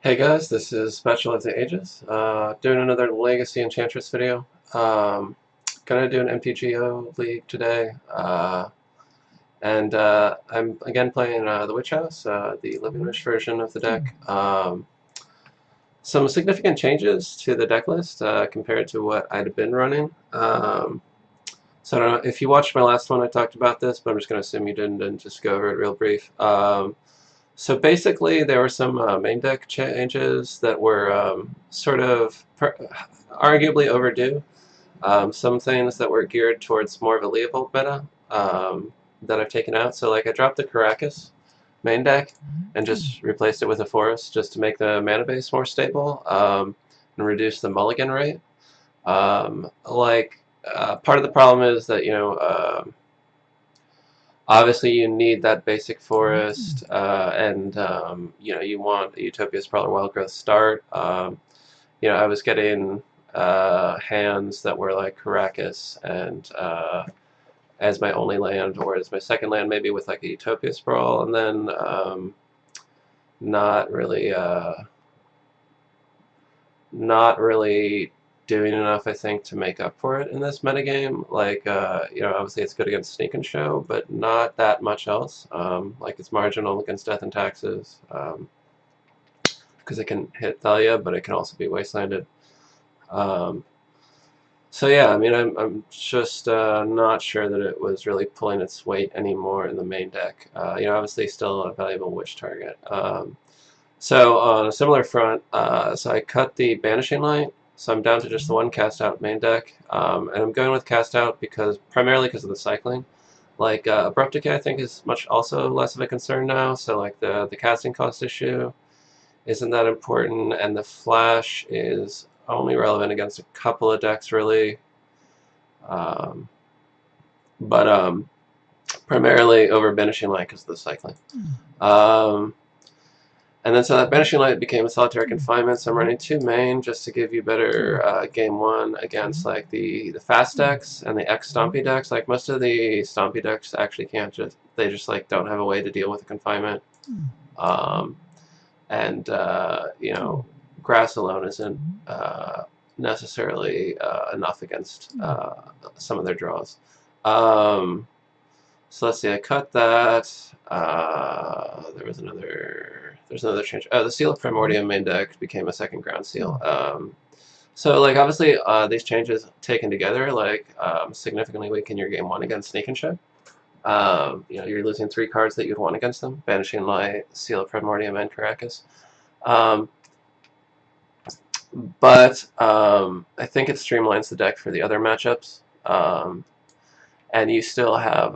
Hey guys, this is SpatulaOfTheAges, doing another Legacy Enchantress video. Gonna do an MTGO league today, and I'm again playing the Witch House, the Living Wish version of the deck. Some significant changes to the deck list compared to what I'd been running. So I don't know if you watched my last one, I talked about this, but I'm just gonna assume you didn't and just go over it real brief. So basically, there were some main deck changes that were sort of arguably overdue. Some things that were geared towards more of a Leopold meta that I've taken out. So like I dropped the Caracas main deck and just replaced it with a Forest just to make the mana base more stable and reduce the mulligan rate. Part of the problem is that obviously, you need that basic forest, and you want a Utopia Sprawler Wildgrowth start. I was getting hands that were like Caracas and as my only land, or as my second land, maybe with like a Utopia Sprawl, and then not really, not really doing enough, I think, to make up for it in this metagame. Like, obviously it's good against Sneak and Show, but not that much else. Like, it's marginal against Death and Taxes, because it can hit Thalia, but it can also be wastelanded. So yeah, I mean, I'm just not sure that it was really pulling its weight anymore in the main deck. Obviously still a valuable witch target. So on a similar front, so I cut the Banishing Light, so I'm down to just the one cast out main deck, and I'm going with cast out primarily because of the cycling. Like Abrupt Decay, I think is much also less of a concern now. So like the casting cost issue isn't that important, and the flash is only relevant against a couple of decks really, um, but primarily over Banishing Light because of the cycling. Um, And then so that Banishing Light became a solitary confinement, so I'm running two main just to give you better game one against like the fast decks and the X Stompy decks. Like most of the Stompy decks actually can't they just like don't have a way to deal with the confinement. Um, and grass alone isn't necessarily enough against some of their draws. So let's see, I cut that. There's another change. Oh, the Seal of Primordium main deck became a second ground seal. So like obviously these changes taken together significantly weaken your game one against Sneak and Show. You're losing three cards that you'd want against them: Banishing Light, Seal of Primordium, and Caracas. But I think it streamlines the deck for the other matchups. And you still have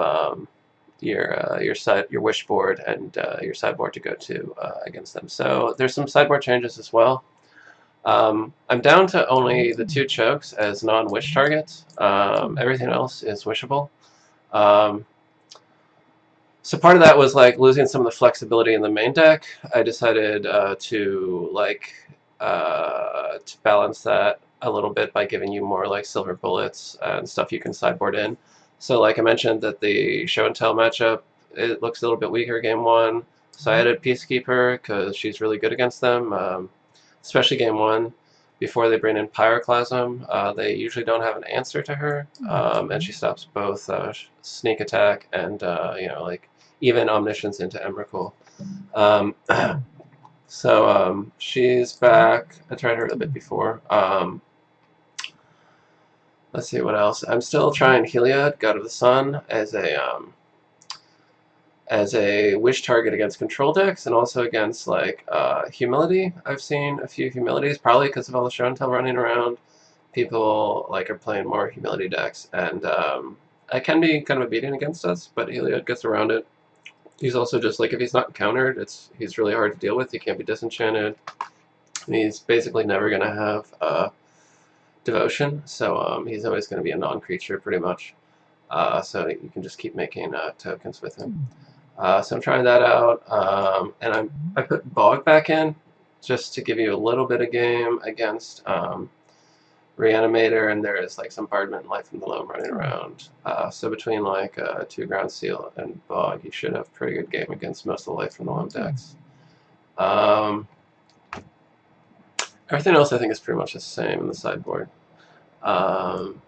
your wish board and your sideboard to go to against them. So there's some sideboard changes as well. I'm down to only the two chokes as non-wish targets. Everything else is wishable. So part of that was like losing some of the flexibility in the main deck. I decided to balance that a little bit by giving you more like silver bullets and stuff you can sideboard in. So like I mentioned that the show and tell matchup, it looks a little bit weaker game one. So I added Peacekeeper because she's really good against them, especially game one. Before they bring in Pyroclasm, they usually don't have an answer to her, and she stops both sneak attack and even Omniscience into Emrakul. Um, so she's back. I tried her a bit before. Let's see what else. I'm still trying Heliod, God of the Sun, as a wish target against control decks and also against Humility. I've seen a few Humilities, probably because of all the show and tell running around. People are playing more Humility decks, and it can be kind of a beating against us, but Heliod gets around it. He's also just if he's not countered, he's really hard to deal with. He can't be disenchanted. He's basically never going to have devotion, so he's always going to be a non-creature pretty much. So you can just keep making tokens with him. So I'm trying that out, and I put Bog back in just to give you a little bit of game against Reanimator, and there is some Bardment and Life from the Loam running around. So between two Ground Seal and Bog, you should have pretty good game against most of the Life from the Loam decks. Everything else I think is pretty much the same in the sideboard. Um,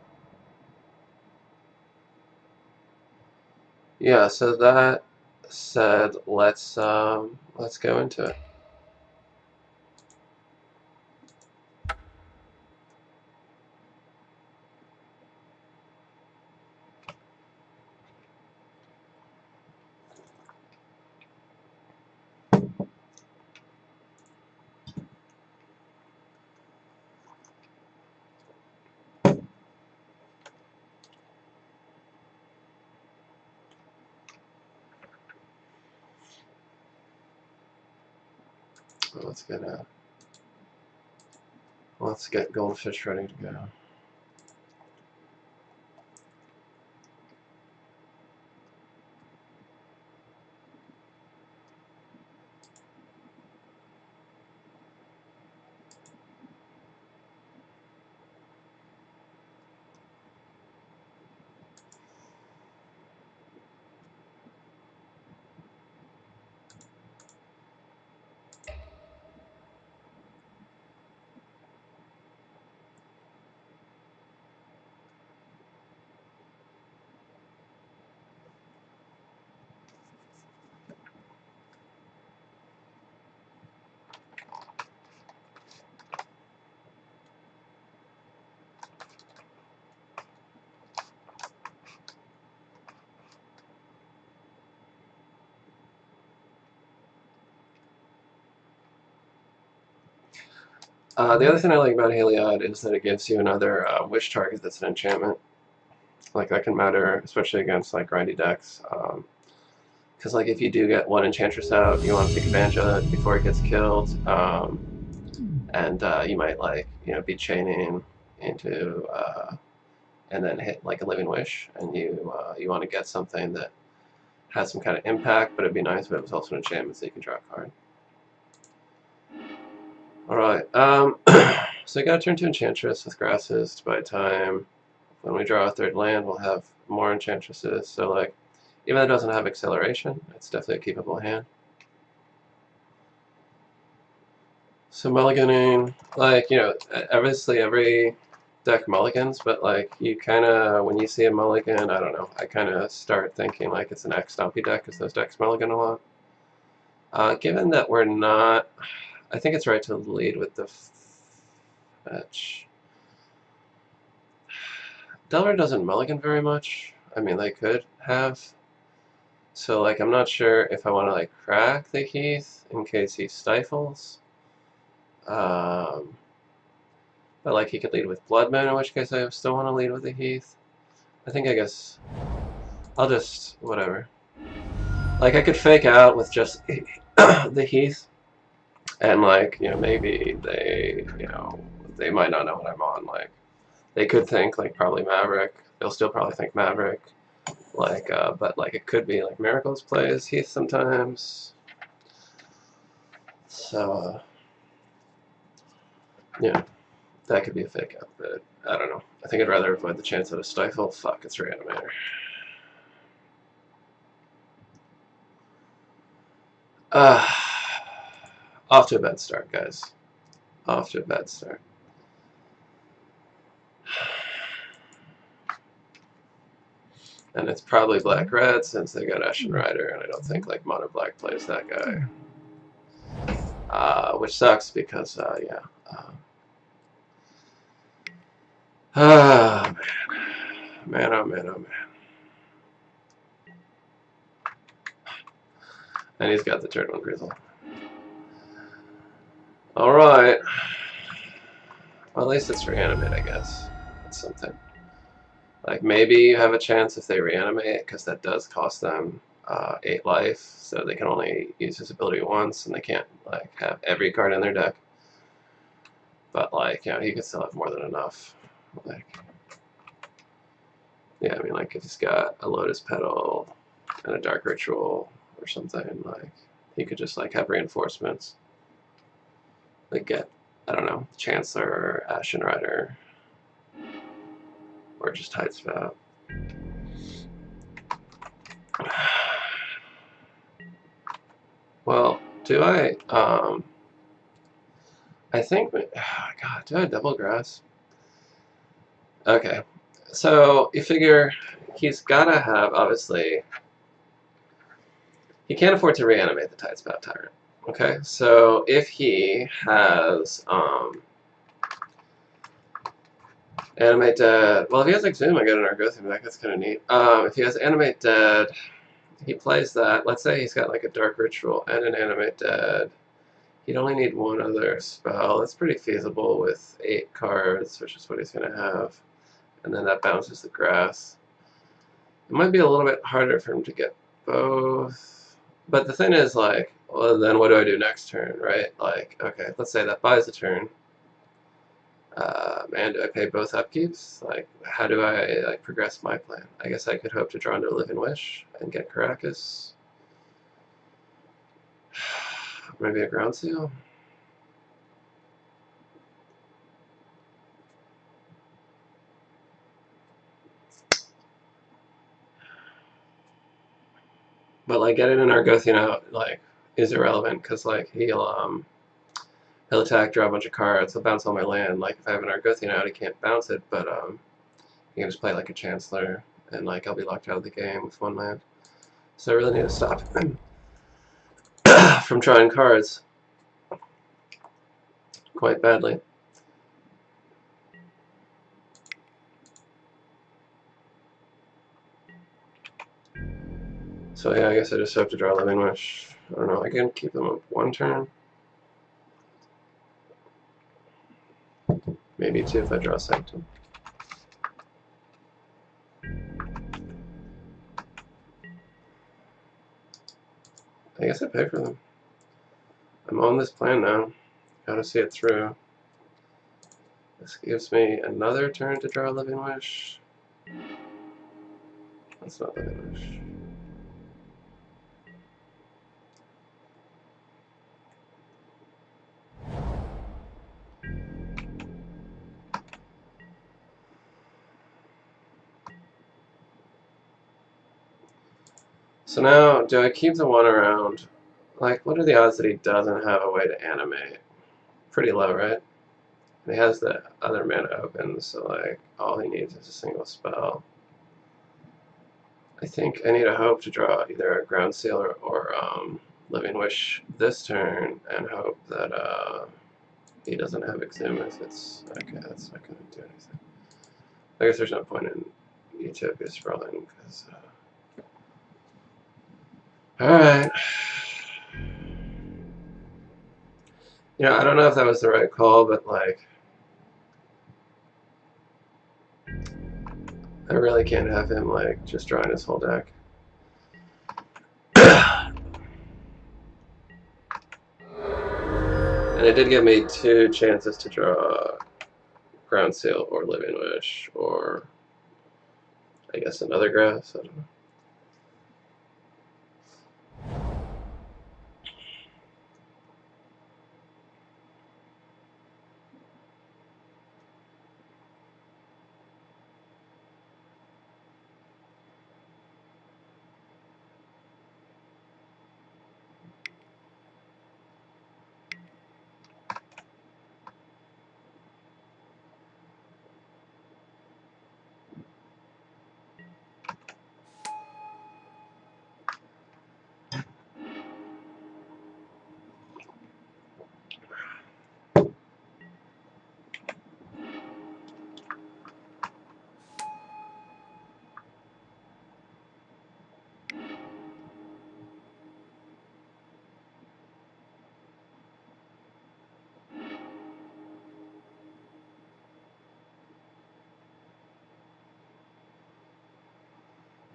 yeah, so that said, let's go into it. Let's get Goldfish ready to go. The other thing I like about Heliod is that it gives you another wish target that's an enchantment. Like that can matter, especially against like grindy decks. Because like if you do get one Enchantress out, you want to take advantage of it before it gets killed, and you might like be chaining into and then hit like a Living Wish, and you want to get something that has some kind of impact, but it'd be nice if it was also an enchantment so you can draw a card. Alright, so you got to turn to Enchantress with grasses to buy time. When we draw a third land, we'll have more Enchantresses, so like, even though it doesn't have acceleration, it's definitely a keepable hand. So mulliganing, like, obviously every deck mulligans, but like, you kind of, when you see a mulligan, I don't know, I kind of start thinking like it's an X-Stumpy deck, because those decks mulligan a lot. Given that we're not, I think it's right to lead with the fetch. Delver doesn't mulligan very much. I mean, they could have. So, like, I'm not sure if I want to, like, crack the Heath in case he stifles. But, like, he could lead with Bloodman, in which case I still want to lead with the Heath. I guess I'll just, whatever. Like, I could fake out with just the Heath, and, like, maybe they might not know what I'm on. Like, they could think, like, probably Maverick. They'll still probably think Maverick. Like, but, like, it could be, like, Miracles plays Heath sometimes. So, yeah, that could be a fake out, but I don't know. I think I'd rather avoid the chance of a stifle. Fuck, it's Reanimator. Off to a bad start, guys. Off to a bad start. And it's probably black-red since they got Ashen Rider, and I don't think like Mono Black plays that guy. Which sucks because, yeah. Man. Man, oh man, oh man. And he's got the turn one Grizzle. Alright. Well, at least it's Reanimate, I guess. That's something. Like, maybe you have a chance if they Reanimate, because that does cost them 8 life, so they can only use his ability once, and they can't, like, have every card in their deck. But, like, he could still have more than enough. Like, yeah, I mean, like, if he's got a Lotus Petal and a Dark Ritual or something, like, he could just, like, have reinforcements. Like, get, I don't know, Chancellor, Ashen Rider, or just Tide Spout. Well, do I I think, oh God, do I double grass? Okay, so you figure he's gotta have, obviously, he can't afford to reanimate the Tidespout Tyrant. Okay, so if he has, Animate Dead, well, if he has Exhume, I get an Argothian back, that's kind of neat. If he has Animate Dead, he plays that. Let's say he's got like a Dark Ritual and an Animate Dead. He'd only need one other spell. That's pretty feasible with 8 cards, which is what he's going to have. And then that bounces the grass. It might be a little bit harder for him to get both. But the thing is, like, well, then what do I do next turn, right? Like, okay, let's say that buys a turn. And do I pay both upkeeps? Like, how do I like progress my plan? I guess I could hope to draw into Living Wish and get Caracas. Maybe a Ground Seal? But like getting an Argothian out like is irrelevant because like he'll attack, draw a bunch of cards, he'll bounce all my land. Like if I have an Argothian out, he can't bounce it, but he can just play like a Chancellor, and like I'll be locked out of the game with 1 land. So I really need to stop him from trying cards quite badly. So yeah, I guess I just have to draw Living Wish. I don't know, I can keep them up 1 turn. Maybe 2 if I draw Sanctum. I guess I pay for them. I'm on this plan now. Gotta see it through. This gives me another turn to draw Living Wish. That's not Living Wish. So now, do I keep the 1 around? Like, what are the odds that he doesn't have a way to animate? Pretty low, right? And he has the other mana open, so like, all he needs is a single spell. I think I need a hope to draw either a Ground Seal or Living Wish this turn, and hope that he doesn't have Exhume if it's... Okay, that's not going to do anything. I guess there's no point in Utopia Sprawling, because... Alright. You know, I don't know if that was the right call, but like... I really can't have him like just drawing his whole deck. And it did give me 2 chances to draw Ground Seal or Living Wish, or I guess another grass, I don't know.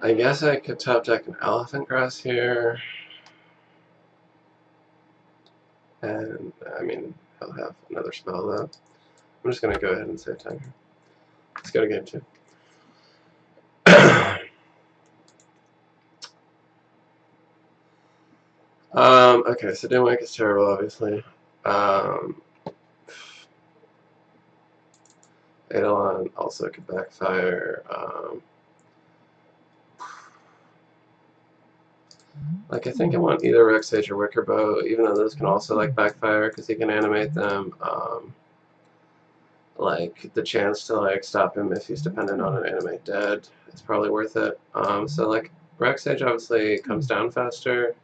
I guess I could top deck an Elephant Grass here. And, I mean, he'll have another spell though. I'm just going to go ahead and save time here. Let's go to game 2. Okay, so Dimwake is terrible, obviously. Eidolon also could backfire. Like, I think I want either Rexage or Wicker Bow, even though those can also, like, backfire, because he can animate them. Like, the chance to, like, stop him if he's dependent on an animate dead is probably worth it. So, like, Rexage obviously comes down faster,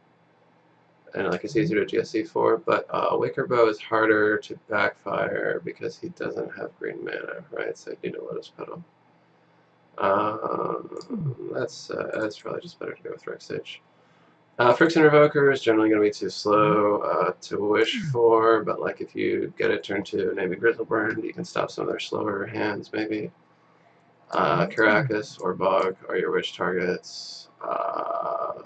and, like, it's easier to GSE for, but Wicker Bow is harder to backfire because he doesn't have green mana, right? So you need a Lotus Petal. That's probably just better to go with Rexage. Friction Revoker is generally going to be too slow to wish for, but like if you get it turned to maybe Grizzleburn, you can stop some of their slower hands maybe. Caracas or Bog are your wish targets. I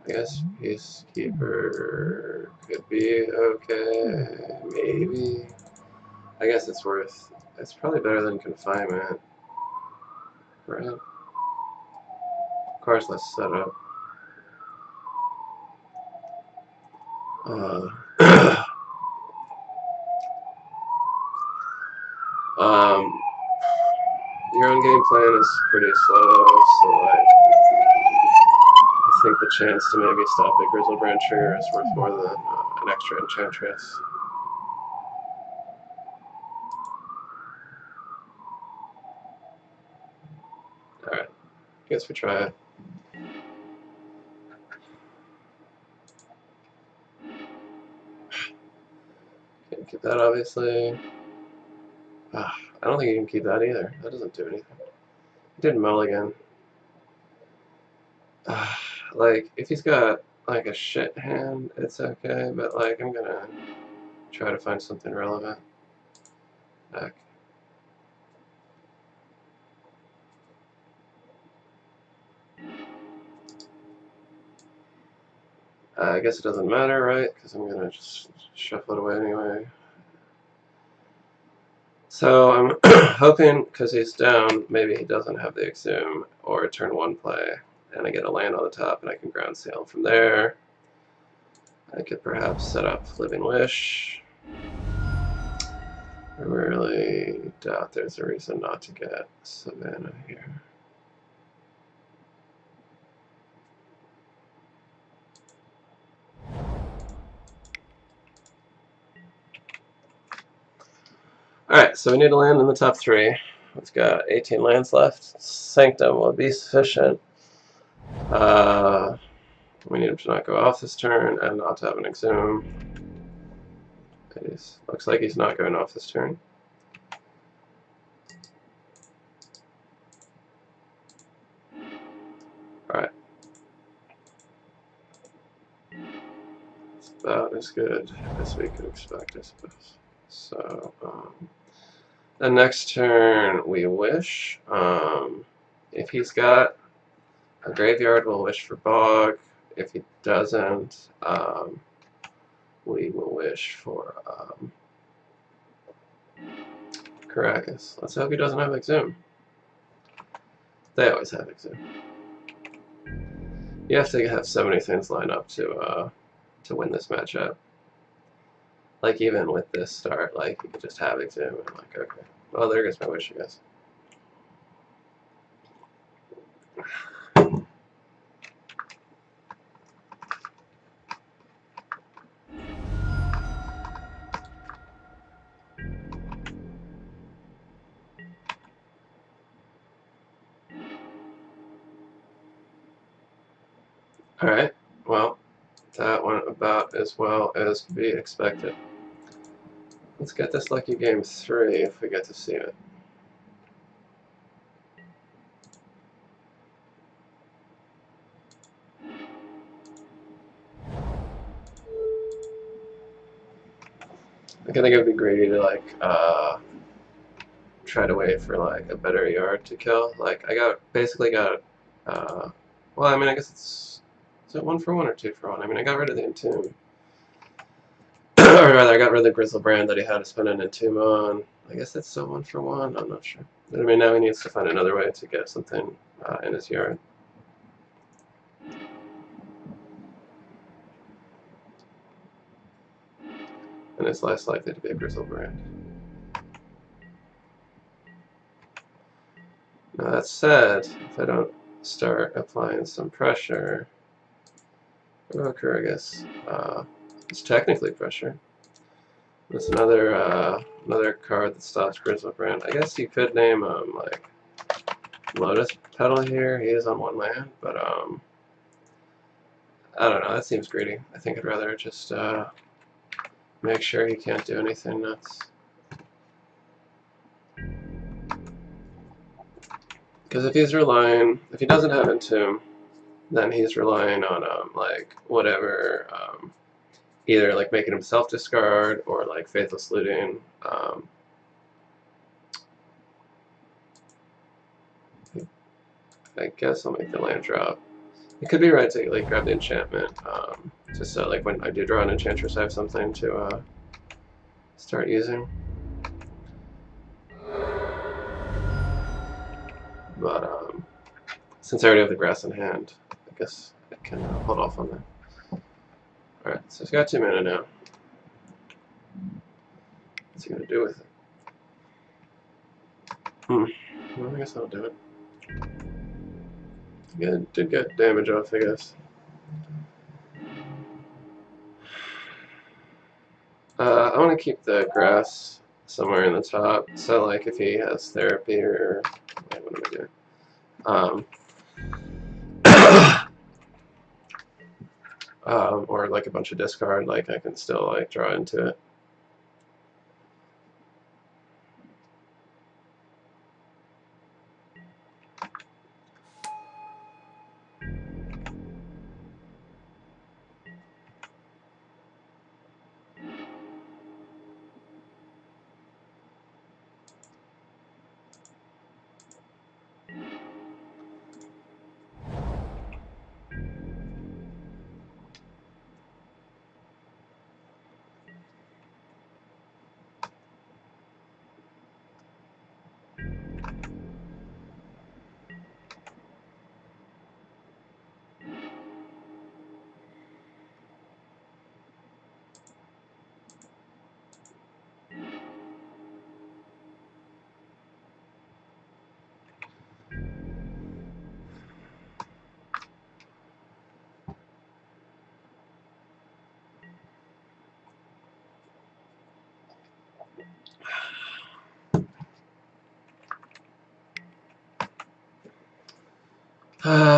guess Peacekeeper could be okay, maybe. I guess it's probably better than Confinement, right? Of course, less setup. Your own game plan is pretty slow, so like, I think the chance to maybe stop a Grizzlebrand trigger is worth more than an extra Enchantress. Alright, guess we try it. Can't keep that, obviously. I don't think you can keep that either. That doesn't do anything. He did mulligan. Like, if he's got, like, a shit hand, it's okay, but, like, I'm gonna try to find something relevant. Back. I guess it doesn't matter, right? Because I'm gonna just shuffle it away anyway. So I'm hoping, because he's down, maybe he doesn't have the Exhume or a turn 1 play, and I get a land on the top and I can ground seal from there. I could perhaps set up Living Wish. I really doubt there's a reason not to get Savannah here. Alright, so we need a land in the top 3. We've got 18 lands left. Sanctum will be sufficient. We need him to not go off this turn and not to have an Exhume. Looks like he's not going off this turn. Alright. It's about as good as we could expect, I suppose. So, the next turn we wish. If he's got a graveyard, we'll wish for Bog. If he doesn't, we will wish for Caracas. Let's hope he doesn't have Exhume. They always have Exhume. You have to have so many things line up to win this matchup. Like, even with this start, like, you could just have Exhume, and I'm like, okay. Well, there goes my wish, I guess. Alright, well, that went about as well as could be expected. Let's get this lucky game 3 if we get to see it. Like, I think it would be greedy to, like, try to wait for, like, a better yard to kill. Like, I basically got, well, I mean, I guess is it 1 for 1 or 2 for 1? I mean, I got rid of the Entomb. Or rather, I got rid of the Grizzlebrand that he had to spend an Entomb on. I guess that's still 1 for 1, I'm not sure. But, I mean, now he needs to find another way to get something in his yard. And it's less likely to be a Grizzlebrand. Now, that said, if I don't start applying some pressure. Provoker, I guess, it's technically pressure. There's another card that stops Grizzlebrand. I guess you could name like Lotus Petal here. He is on 1 land, but I don't know. That seems greedy. I think I'd rather just make sure he can't do anything nuts. Because if he doesn't have Entomb, then he's relying on like whatever, either like making himself discard or like Faithless Looting. I guess I'll make the land drop. It could be right to like grab the enchantment, just so like when I do draw an Enchantress, I have something to start using. But since I already have the grass in hand, I guess I can hold off on that. Alright, so he's got 2 mana now. What's he gonna do with it? Well, I guess I'll do it. Yeah, did get damage off, I guess. I want to keep the grass somewhere in the top, so like if he has therapy or wait, what am I doing? Or like a bunch of discard, like I can still like draw into it.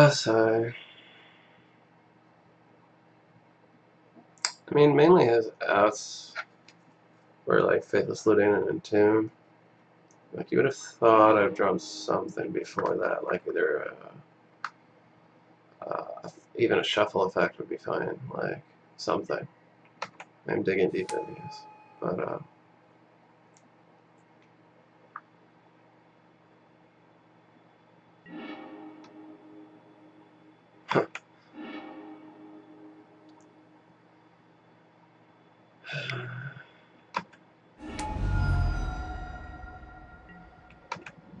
So I mean, mainly his outs were like Faithless Looting and Entomb. Like you would have thought I've drawn something before that, like either even a shuffle effect would be fine, like something. I'm digging deep in these, but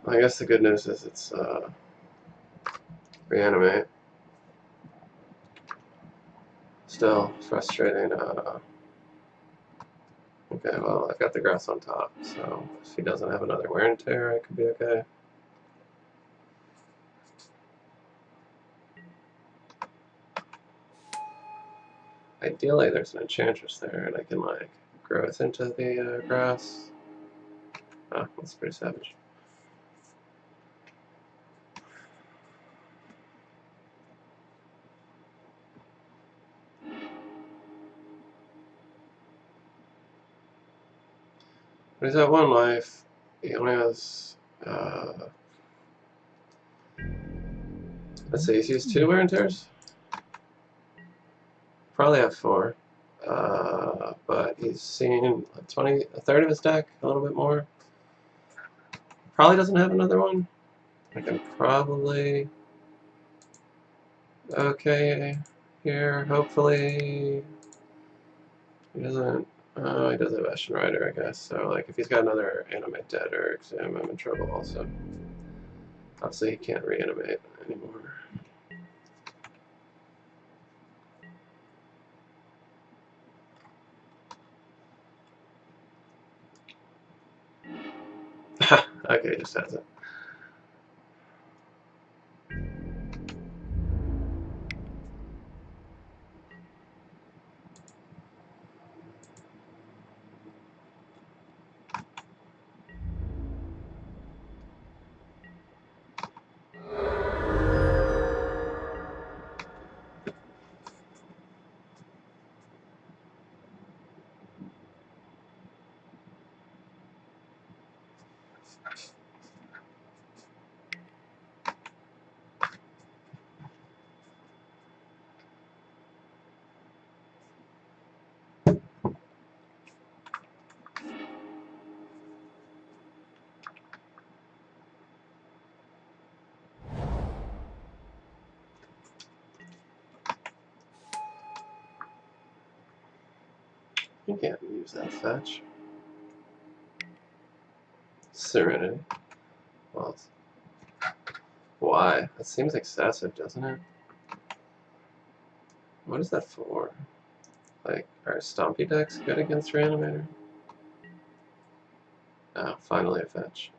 I guess the good news is it's Reanimate. Still frustrating. Okay, well, I've got the grass on top, so if he doesn't have another wear and tear, I could be okay. Ideally, there's an Enchantress there, and I can, like, growth into the grass. Oh, that's pretty savage. But he's at 1 life. He only has, let's see, he's used 2 wear and tears? Probably have 4. But he's seen a third of his deck, a little bit more. Probably doesn't have another one. I can probably okay here, hopefully. He doesn't. Oh, he does have Ashen Rider, I guess. So, like, if he's got another Animate Dead or Exam, I'm in trouble also. Obviously, he can't reanimate anymore. Okay, he just has it. You can't use that fetch. Serenity. Well, why? That seems excessive, doesn't it? What is that for? Like, are Stompy decks good against Reanimator? Oh, finally a fetch.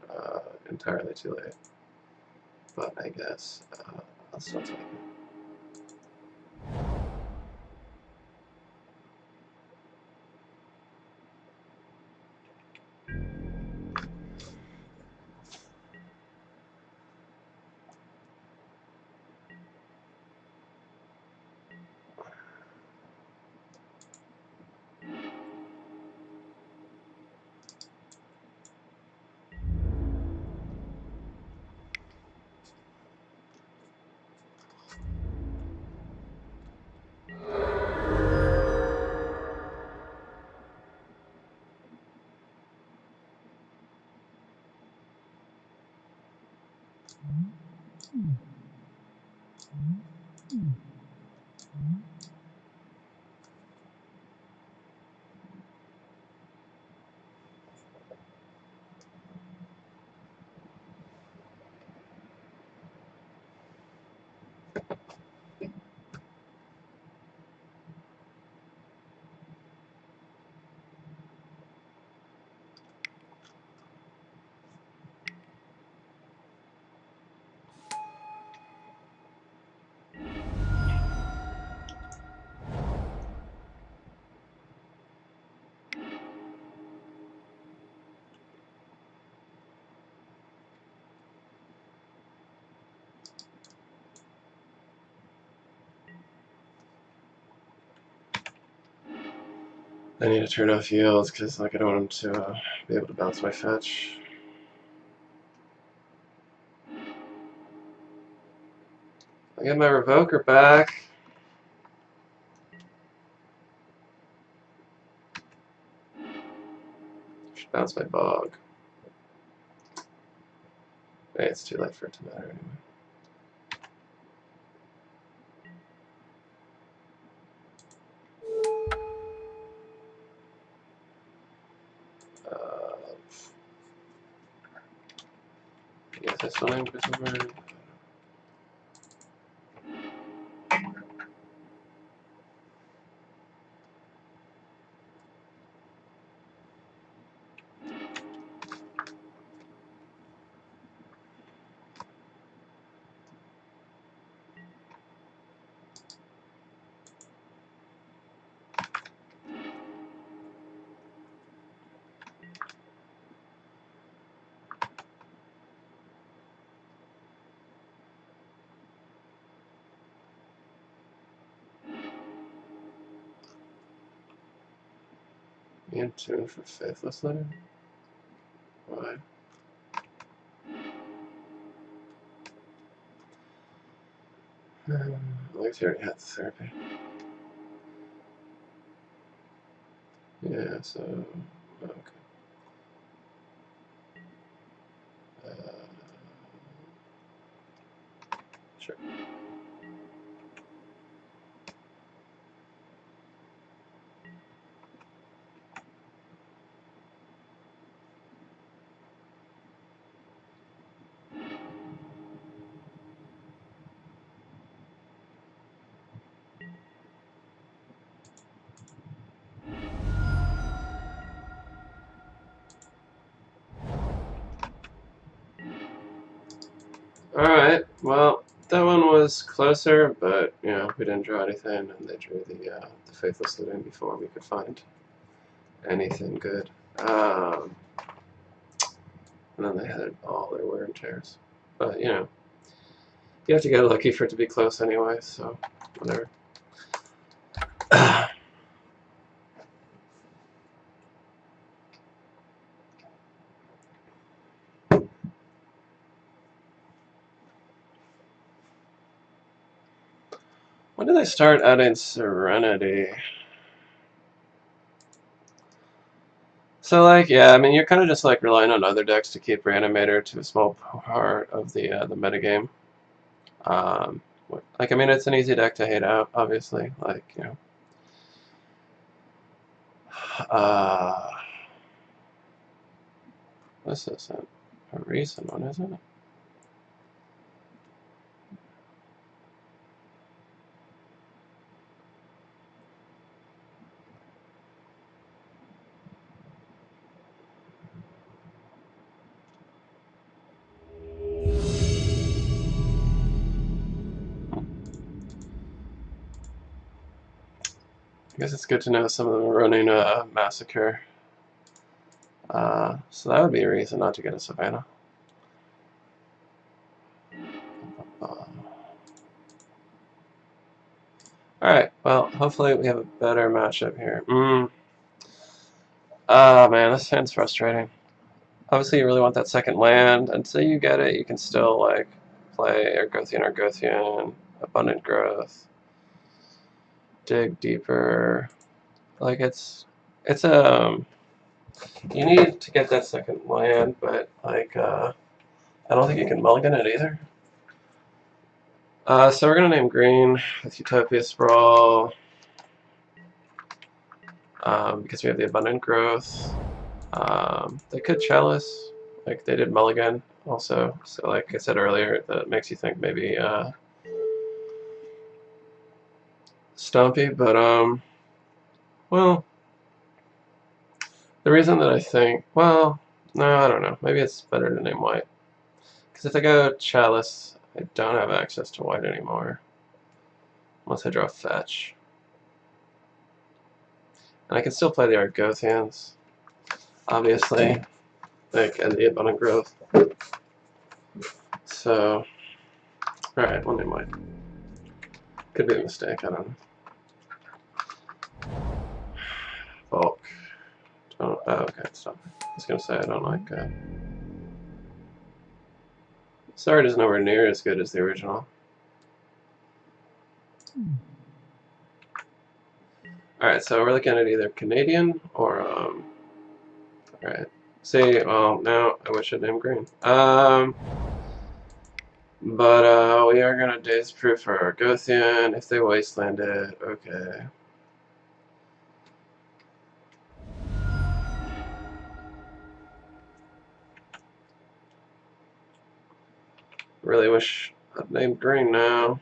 Entirely too late. But I guess I'll still take it. I need to turn off yields because like I don't want him to be able to bounce my fetch. I get my Revoker back. Should bounce my Bog. Hey, it's too late for it to matter anyway. I guess I still name Christopher. And tune for Faithless Letter? Why? Like he already had the therapy. Yeah, so okay. Sure. Alright, well, that one was closer, but, you know, we didn't draw anything, and they drew the Faithless Looting before we could find anything good. And then they had all their wear and tears. But, you know, you have to get lucky for it to be close anyway, so whatever. When did they start adding Serenity? So, like, yeah, I mean, you're kind of just, like, relying on other decks to keep Reanimator to a small part of the metagame. Like, I mean, it's an easy deck to hate out, obviously. Like, you know. This isn't a recent one, is it? I guess it's good to know some of them are running a Massacre. So that would be a reason not to get a Savannah. Alright, well, hopefully we have a better matchup here. Man, this hand's frustrating. Obviously, you really want that second land. Until you get it, you can still, like, play Argothian, Abundant Growth, dig deeper. Like, you need to get that second land, but, like, I don't think you can mulligan it either. So we're going to name green with Utopia Sprawl, because we have the Abundant Growth. They could Chalice, like they did mulligan also. So like I said earlier, that makes you think maybe Stompy, but well, the reason that I think, well, no, I don't know. Maybe it's better to name white. Because if I go Chalice, I don't have access to white anymore. Unless I draw Fetch. And I can still play the Argothians, obviously, like, and the Abundant Growth. So, alright, we'll name white. Could be a mistake, I don't know. Bulk. Oh, okay, stop. I was gonna say I don't like Sorry, is nowhere near as good as the original. Alright, so we're looking at either Canadian or alright. See, well, now I wish I'd named green. But we are gonna Daze Proof for Argothian if they wasteland it. Okay. Really wish I'd named green now.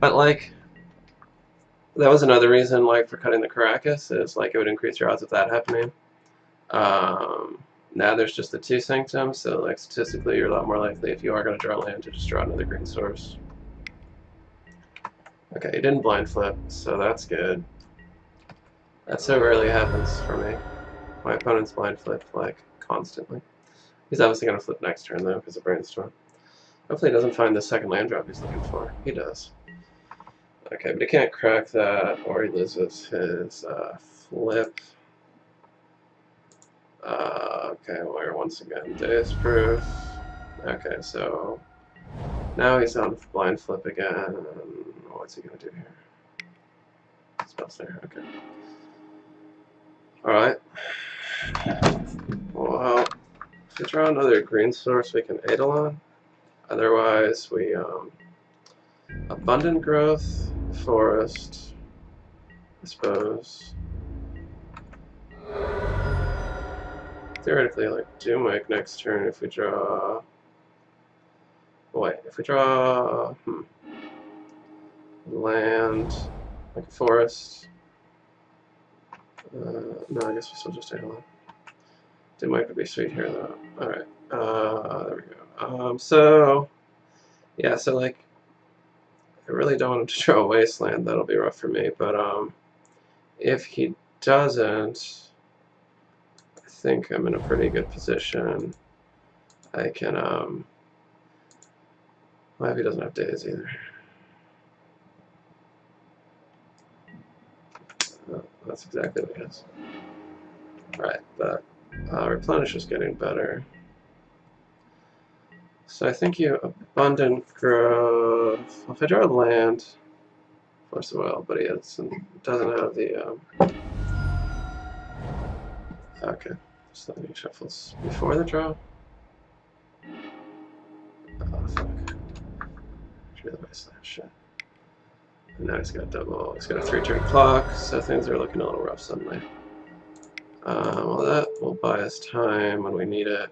But like, that was another reason, like, for cutting the Caracas, is like it would increase your odds of that happening. Now there's just the 2 Sanctums, so like statistically you're a lot more likely, if you are going to draw land, to just draw another green source. Okay, he didn't blind flip, so that's good. That so rarely happens for me. My opponent's blind flip, like, constantly. He's obviously going to flip next turn, though, because of Brainstorm. Hopefully he doesn't find the second land drop he's looking for. He does. Okay, but he can't crack that, or he loses his flip. Okay, we're once again Daze Proof. Okay, so now he's on blind flip again. What's he gonna do here? Spells there, okay. Alright. Well, if we draw another green source, we can Eidolon. Otherwise, we Abundant Growth, Forest, I suppose. Theoretically, like Doomwake next turn if we draw. Wait, if we draw land, like a forest. No, I guess we still just Eidolon. Doomwake would be sweet here though. Alright, there we go. So, yeah, so like, I really don't want him to draw a Wasteland, that'll be rough for me, but if he doesn't, I think I'm in a pretty good position. I can, well, if he doesn't have days either. That's exactly what he has. Right, but Replenish is getting better. So I think you Abundant Growth. Well, if I draw land, Force of Will, but he doesn't have the. Okay, so then he shuffles before the draw. Oh, fuck. Really waste that shit. And now he's got double. He's got a 3-turn clock, so things are looking a little rough suddenly. Well, that will buy us time when we need it.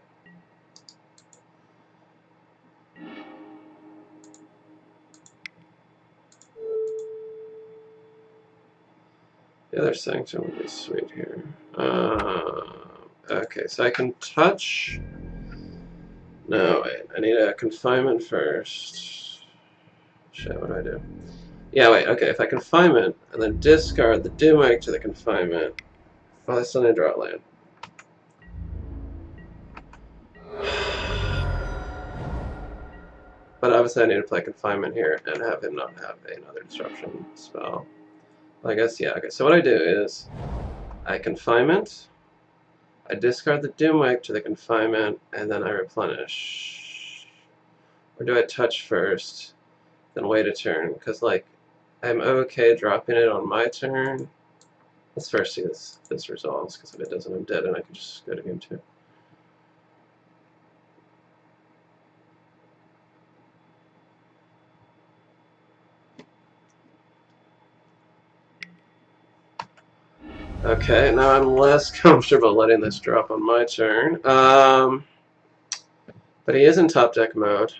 The other sanction would be sweet here. Okay, so I can touch. No, wait. I need a confinement first. Shit, what do I do? Yeah, wait. Okay, if I confinement and then discard the Doom Egg to the confinement, well, I still need to draw a land. But obviously, I need to play confinement here and have him not have another disruption spell. Well, I guess, yeah. Okay, so what I do is I confinement. I discard the Doom Egg to the confinement, and then I replenish. Or do I touch first, then wait a turn? Because, like, I'm okay dropping it on my turn. Let's first see this resolves, because if it doesn't, I'm dead, and I can just go to game 2. Okay, now I'm less comfortable letting this drop on my turn. But he is in top deck mode.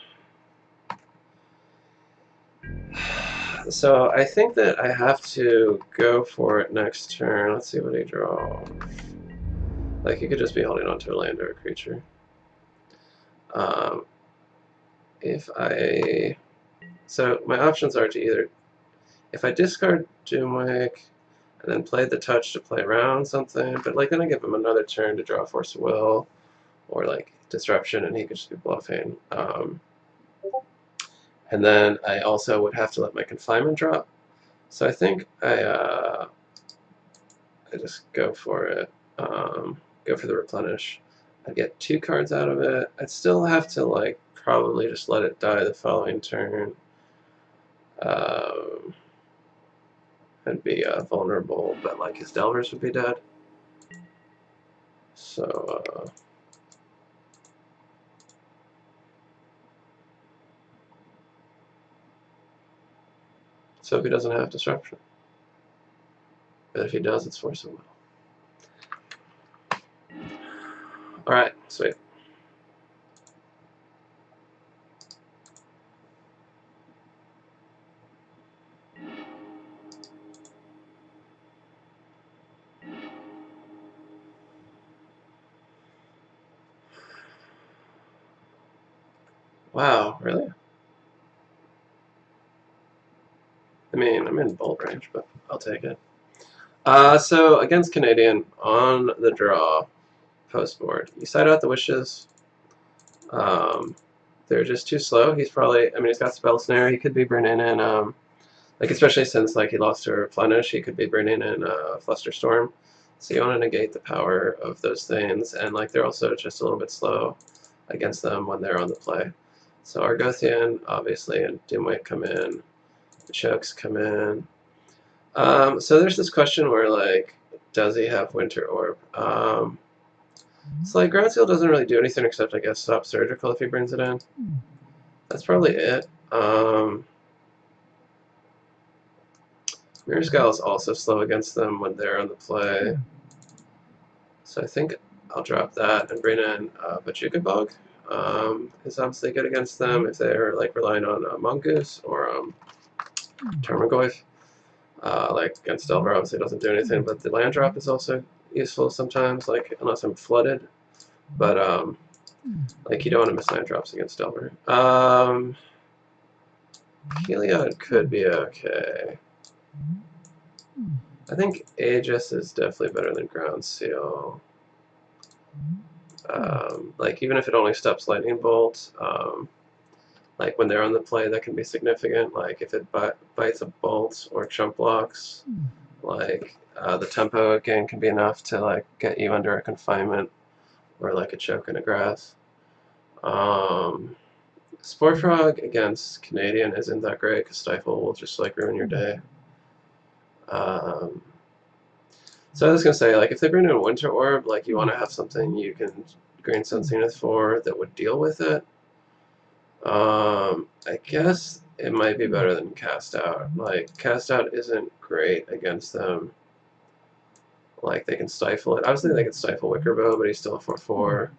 So I think that I have to go for it next turn. Let's see what he draws. Like, he could just be holding on to a land or a creature. If I... So my options are to either... If I discard Doomwake and then play the touch to play around something, but like then I give him another turn to draw Force of Will or like Disruption and he could just be bluffing. And then I also would have to let my confinement drop. So I think I just go for it. Go for the replenish. I'd get 2 cards out of it. I'd still have to like probably just let it die the following turn. And be vulnerable, but like his Delvers would be dead. So so if he doesn't have Disruption. But if he does, it's Force of Will. Alright, sweet. Wow, really? I mean, I'm in bolt range, but I'll take it. So against Canadian, on the draw, post board, you side out the wishes. They're just too slow. He's probably, I mean, he's got Spell Snare. He could be bringing in, like, especially since, like, he lost to Replenish, he could be bringing in Flusterstorm. So you want to negate the power of those things, and, like, they're also just a little bit slow against them when they're on the play. So Argothian, obviously, and Doomwake come in. The Chokes come in. So there's this question where, like, does he have Winter Orb? It's like Ground Seal doesn't really do anything except, I guess, stop Surgical if he brings it in. That's probably it. Mirror Scowl is also slow against them when they're on the play. So I think I'll drop that and bring in Bajuka Bog. It's obviously good against them if they're like relying on Mongoose or Tarmogoyf. Like against Delver, obviously doesn't do anything, but the land drop is also useful sometimes, like unless I'm flooded. But like you don't want to miss land drops against Delver. Heliod could be okay. I think Aegis is definitely better than Ground Seal. Like even if it only stops Lightning Bolt, like when they're on the play, that can be significant. Like if it bites a bolt or chump blocks, like the tempo again can be enough to like get you under a confinement or like a choke in a grass. Spore Frog against Canadian isn't that great because Stifle will just like ruin your day. So I was gonna say, like, if they bring in a Winter Orb, like, you want to have something you can Green Sun Zenith for that would deal with it. I guess it might be better than Cast Out. Like, Cast Out isn't great against them. like they can stifle it. Obviously they can stifle Wickerbow, but he's still a 4/4.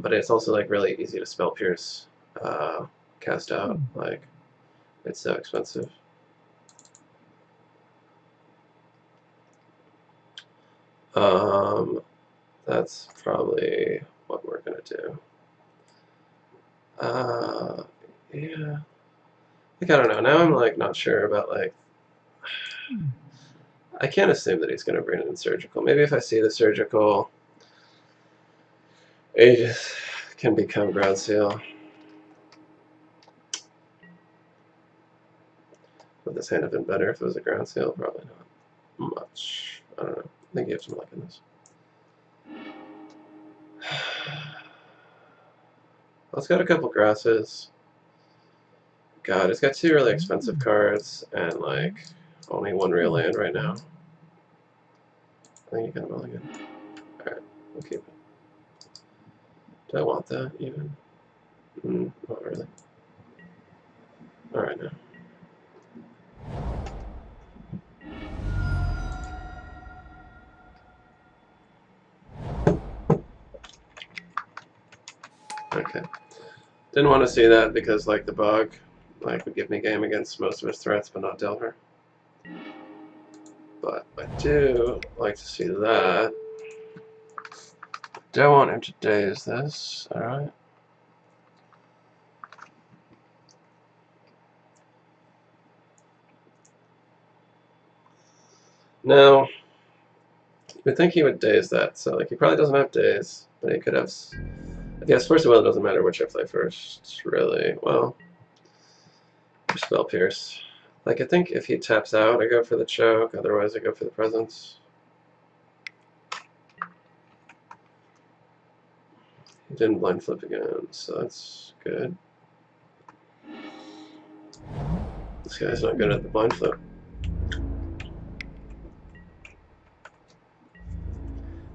But it's also like really easy to spell pierce, cast out. Like it's so expensive. That's probably what we're gonna do. Yeah. Like I don't know. Now I'm like not sure about like. I can't assume that he's gonna bring in surgical. Maybe if I see the surgical, Aegis can become ground seal. Would this hand have been better if it was a ground seal? Probably not much. I don't know. I think you have some luck in this. Well, it's got a couple grasses. God, it's got two really expensive cards and like only one real land right now. I think you got mulligan. Alright, we'll keep it. Do I want that even? Not really. Alright now. Okay. Didn't want to see that because like the bug like would give me game against most of his threats but not Delver. But I do like to see that. Don't want him to daze this, alright. Now, you would think he would daze that, so like he probably doesn't have daze, but he could have. I guess first of all, it doesn't matter which I play first, really. Well, spell pierce. Like I think if he taps out, I go for the choke. Otherwise, I go for the presence. He didn't blind flip again, so that's good. This guy's not good at the blind flip.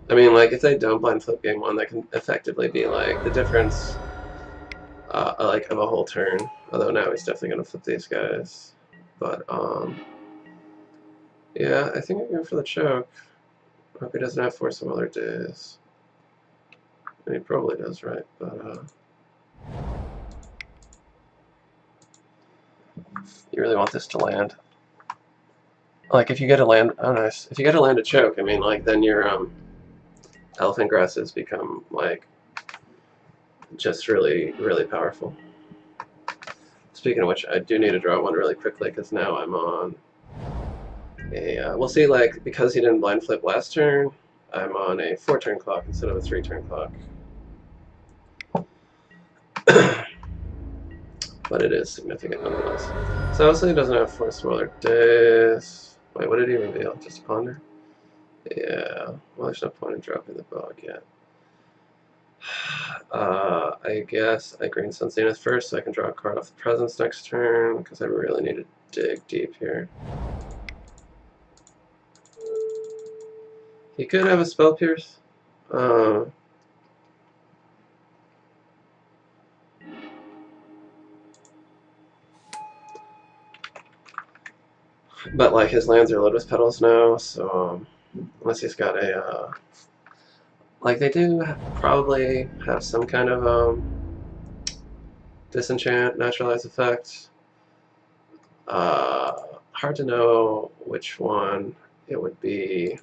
I mean, like, if they don't blind flip game one, that can effectively be, like, the difference, like, of a whole turn. Although now he's definitely going to flip these guys. But, yeah, I think I go for the choke. Hope he doesn't have Force of Other Days. And he probably does, right? But, you really want this to land. Like, if you get a land, oh nice. If you get a land to choke, I mean, like, then your, elephant grasses become, like, just really, really powerful. Speaking of which, I do need to draw one really quickly, because now I'm on a, we'll see, like, because he didn't blind flip last turn, I'm on a 4-turn clock instead of a 3-turn clock. But it is significant nonetheless. So obviously he doesn't have Force of Other Days. Wait, what did he reveal? Just a ponder? Yeah, well, there's no point in dropping the bog yet. I guess I green Sun Zenith first so I can draw a card off the presence next turn, because I really need to dig deep here. He could have a Spell Pierce. But like his lands are Lotus Petals now, so unless he's got a like they do probably have some kind of disenchant naturalize effect. Hard to know which one it would be.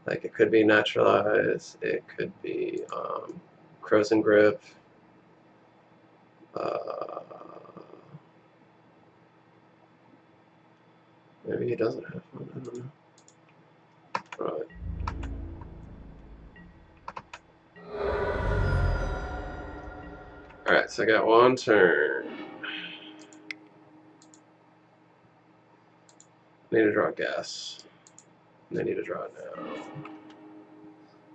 Like it could be naturalize, it could be Crows and Grip. Maybe he doesn't have one. I don't know. Right. Alright, so I got one turn. I need to draw gas. And I need to draw it now.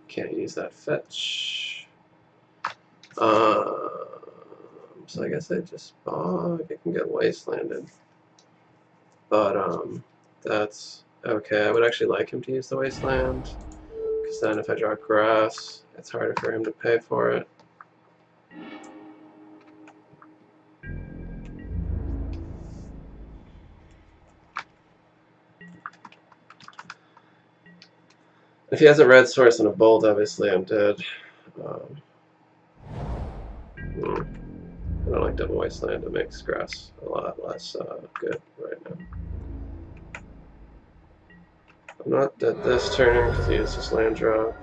Can't use that fetch. So I guess I just bog. I can get wastelanded. But that's okay. I would actually like him to use the wasteland, because then if I draw grass, it's harder for him to pay for it. If he has a red source and a bolt, obviously I'm dead. Um, I don't like double wasteland. It makes grass a lot less good right now. I'm not dead this turn because he used his land drop.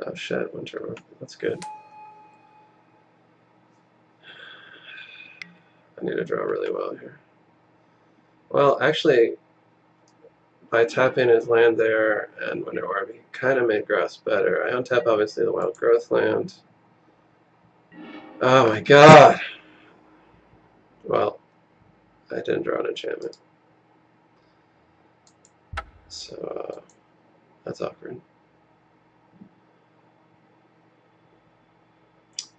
Oh shit, winter. That's good. I need to draw really well here. Well, actually, by tapping his land there and Winter Orb, he kind of made grass better. I untap, obviously, the wild growth land. Oh my god! Well, I didn't draw an enchantment. So, that's awkward.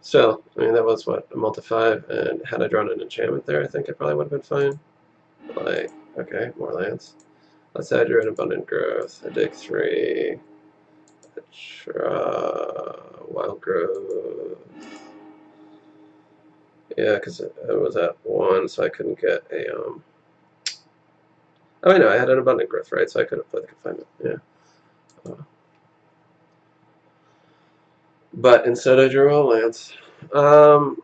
Still, I mean, that was, what, a multi-5, and had I drawn an enchantment there, I think it probably would have been fine. Like, okay, more lands. Let's say I drew an abundant growth. I dig 3. I draw wild growth. Yeah, because it was at 1, so I couldn't get a, Oh, I know, I had an abundant growth, right? So I could have played the confinement, yeah. But instead I drew all lands.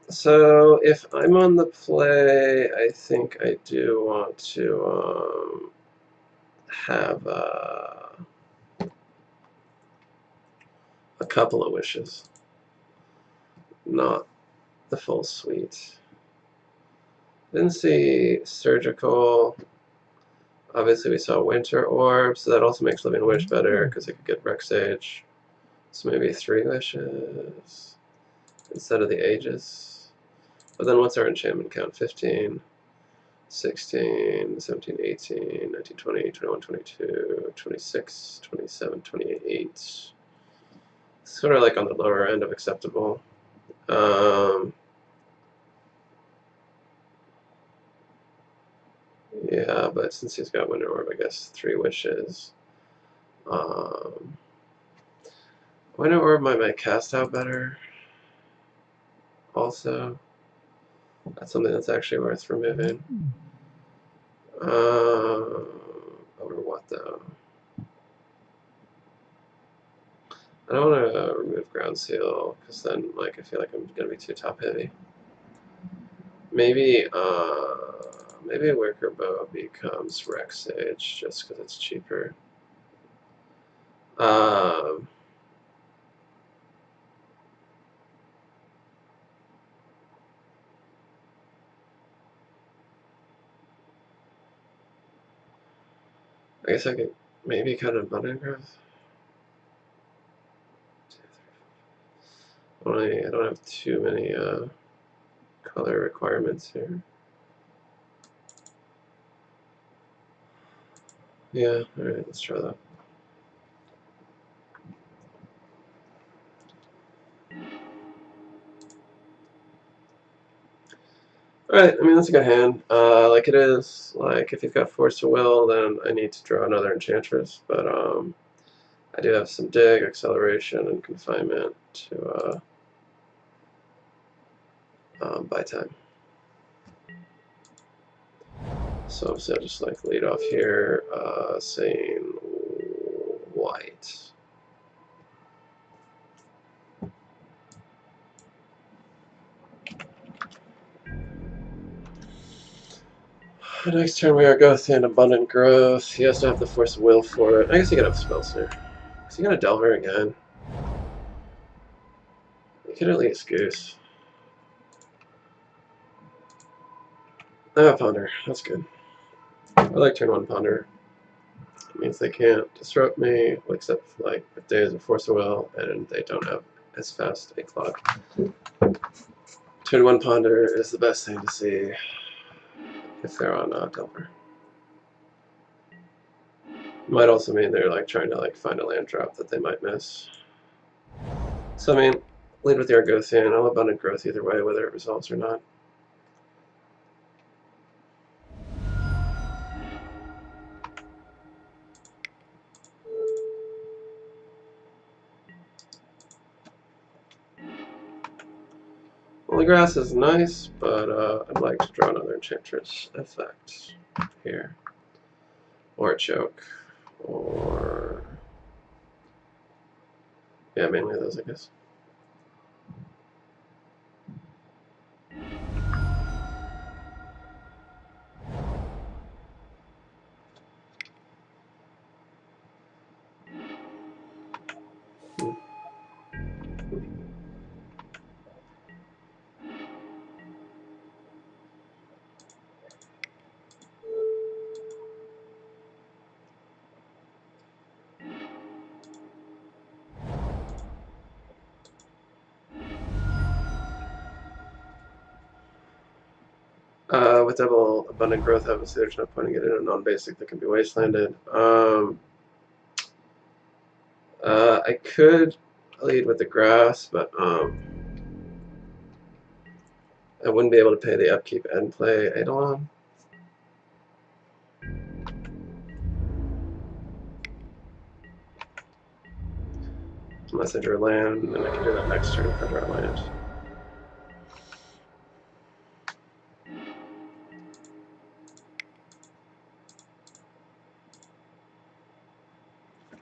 So if I'm on the play, I think I do want to have a couple of wishes. Not the full suite. Didn't see surgical. Obviously we saw winter orb, so that also makes Living Wish better because it could get Rex Age. So maybe 3 wishes instead of the ages. But then what's our enchantment count? 15, 16, 17, 18, 19, 20, 21, 22, 26, 27, 28. Sort of like on the lower end of acceptable. Yeah, but since he's got Winter Orb, I guess 3 wishes. Winter Orb might make cast out better. Also, that's something that's actually worth removing. Over what though? I don't want to remove Ground Seal because then, like, I feel like I'm gonna be too top heavy. Maybe, maybe Wicker Bow becomes Rex Sage just because it's cheaper. I guess I could maybe cut an abundant growth. I don't have too many color requirements here. Yeah, alright, let's try that. Alright, I mean, that's a good hand. Like it is, like, if he's got Force of Will, then I need to draw another Enchantress, but I do have some dig, acceleration, and confinement to buy time. So I'll just like lead off here, saying white. Next turn we are Gothian Abundant Growth. He has to have the Force of Will for it. I guess he could have Spell Snare. Is he gonna Delver again? He could at least Goose. Ponder. That's good. I like turn 1 Ponder. It means they can't disrupt me, except for, like, if they have a Force of Will and they don't have as fast a clock. Turn 1 Ponder is the best thing to see if they're on Delver. Might also mean they're like trying to like find a land drop that they might miss. So I mean, lead with the Argothian. I'll abundant growth either way, whether it resolves or not. Well, the grass is nice, but I'd like to draw another Enchantress effect here. or a choke, or yeah, mainly those, I guess. With double abundant growth, obviously there's no point in getting a non-basic that can be wastelanded. I could lead with the grass, but I wouldn't be able to pay the upkeep and play Eidolon. Unless I drew a land, and I can do that next turn if I draw a land.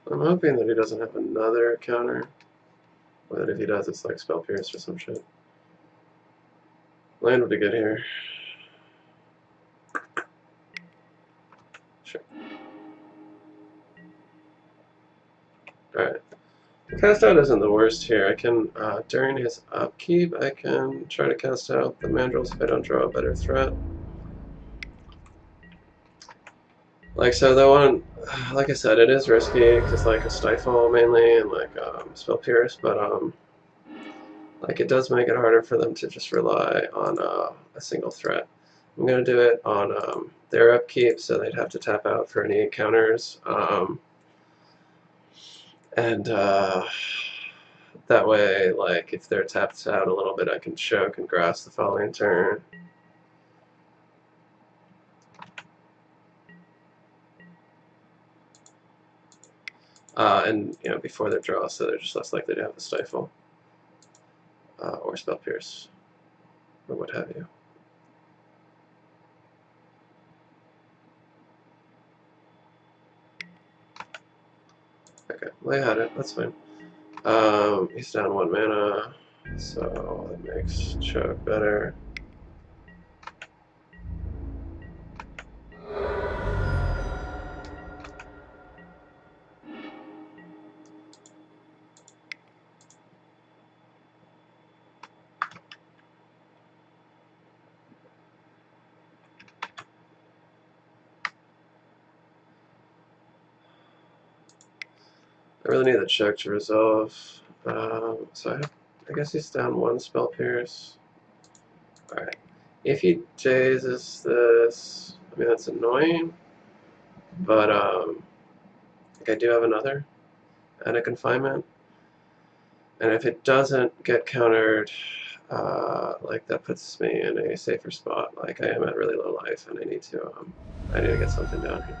I'm hoping that he doesn't have another counter, or that if he does, it's like Spell Pierce or some shit. Land would be good here. Sure. Alright. Cast out isn't the worst here. I can, during his upkeep, I can try to cast out the mandrels if I don't draw a better threat. Like, so the one, like I said, it is risky, because like a Stifle mainly, and like Spell Pierce, but like it does make it harder for them to just rely on a single threat. I'm going to do it on their upkeep, so they'd have to tap out for any counters. And that way, like, if they're tapped out a little bit, I can choke and grass the following turn. And, you know, before their draw, so they're just less likely to have a Stifle. Or Spell Pierce, or what have you. Okay, well, I had it, that's fine. He's down 1 mana, so that makes choke better. I really need the check to resolve. So I guess he's down 1 Spell Pierce. Alright. If he dazes this, I mean, that's annoying. But, like I do have another and a confinement. And if it doesn't get countered, like that puts me in a safer spot. Like I am at really low life, and I need to get something down here.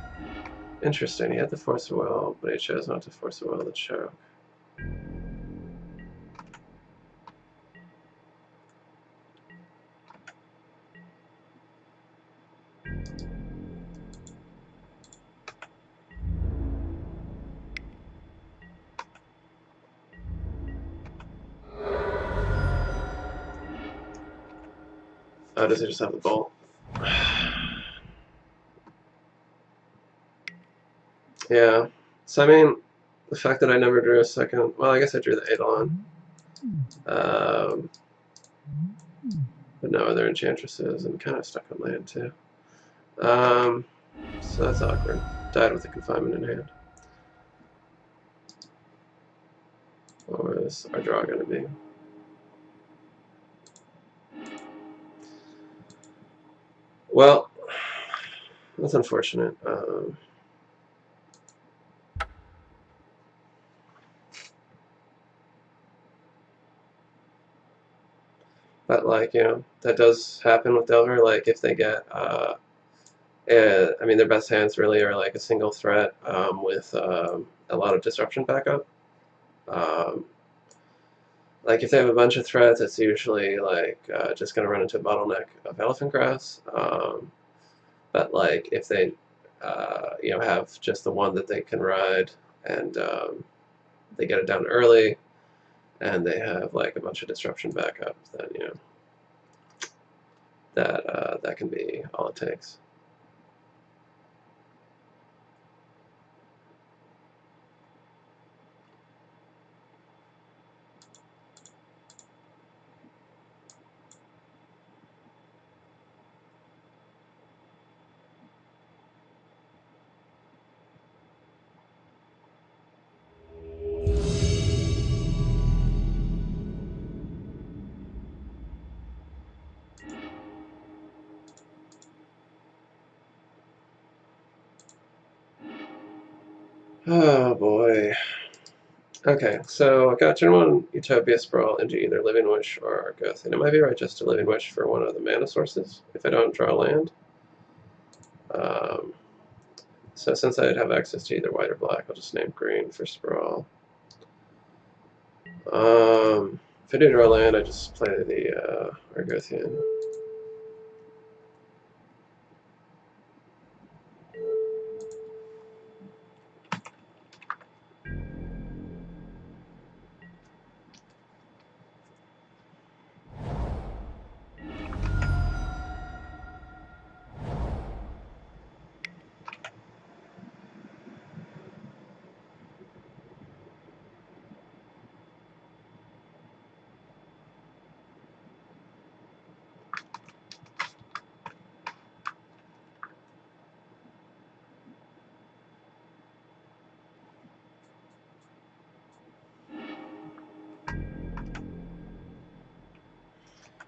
Interesting. He had the Force of Will, but he chose not to Force of Will the choke. Oh, does he just have the bolt? Yeah. So I mean, the fact that I never drew a second. Well, I guess I drew the Eidolon. But no other enchantresses, and kind of stuck on land too. So that's awkward. Died with the confinement in hand. What was our draw going to be? Well, that's unfortunate. But like, you know, that does happen with Delver. Like if they get, I mean, their best hands really are like a single threat with a lot of disruption backup. Like if they have a bunch of threats, it's usually like just going to run into a bottleneck of Elephant Grass. But like if they you know, have just the one that they can ride, and they get it down early, and they have like a bunch of disruption backup. Then you know that can be all it takes. Oh boy. Okay, so I got turn 1 Utopia Sprawl into either Living Wish or Argoth, and it might be right just to Living Wish for one of the mana sources if I don't draw land. Um, so since I'd have access to either white or black, I'll just name green for Sprawl. If I do draw land, I just play the Argothian.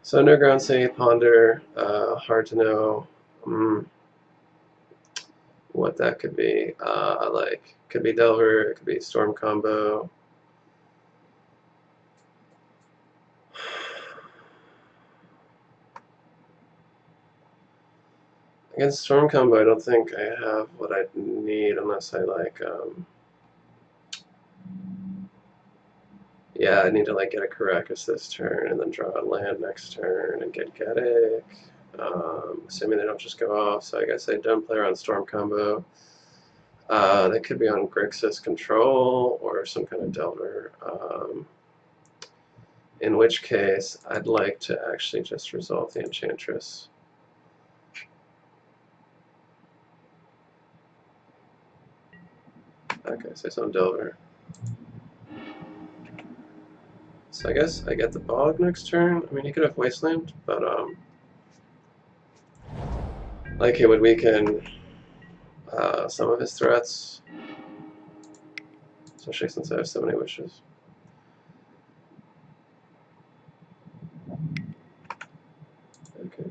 So no ground state, ponder, hard to know what that could be. Like, could be Delver, it could be Storm combo. Against Storm combo, I don't think I have what I need unless I like, yeah, I need to like get a Karakas this turn and then draw a land next turn and get Getic. Assuming they don't just go off, so I guess I don't play around Storm combo. They could be on Grixis control or some kind of Delver. In which case, I'd like to actually just resolve the Enchantress. Okay, so it's on Delver. So I guess I get the Bog next turn. I mean, he could have Wasteland, but like it would weaken some of his threats, especially since I have so many wishes. Okay.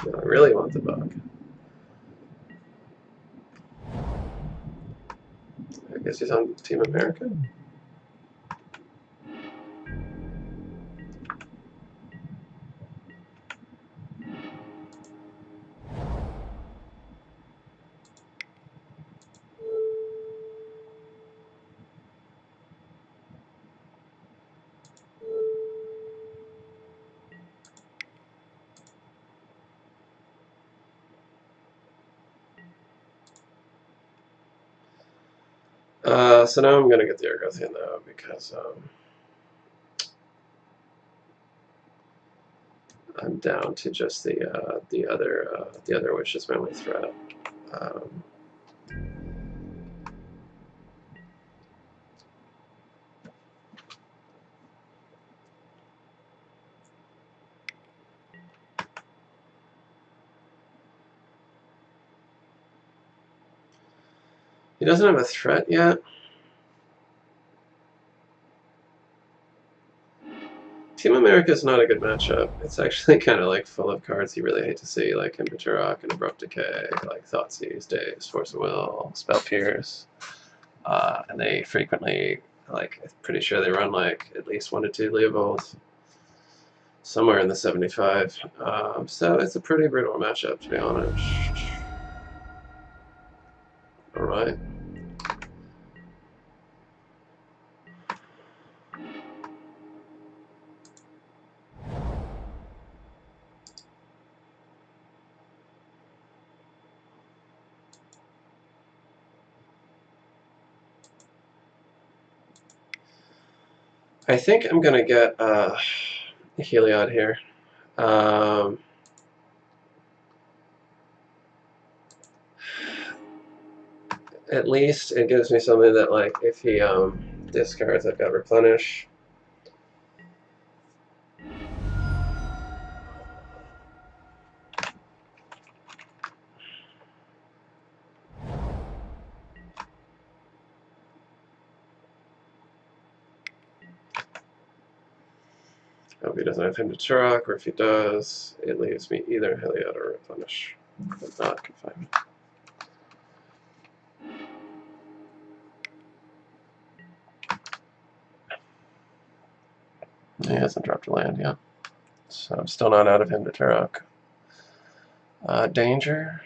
No, I really want the Bog. I guess he's on Team America? So now I'm gonna get the Argothian though, because I'm down to just the other which is my only threat. Um, he doesn't have a threat yet. Team America is not a good matchup. It's actually kind of like full of cards you really hate to see, like Impeturok and Abrupt Decay, like Thoughtseize, Daze, Force of Will, Spell Pierce. And they frequently, like, I'm pretty sure they run like at least 1 to 2 Leovolds, somewhere in the 75. So it's a pretty brutal matchup, to be honest. Alright. I think I'm gonna get Heliod here. At least it gives me something that, like, if he discards, I've got Replenish. I hope he doesn't have him to Turok, or if he does, it leaves me either Heliod or Replenish, but not Confinement. He hasn't dropped a land yet, so I'm still not out of him to Turok. Danger.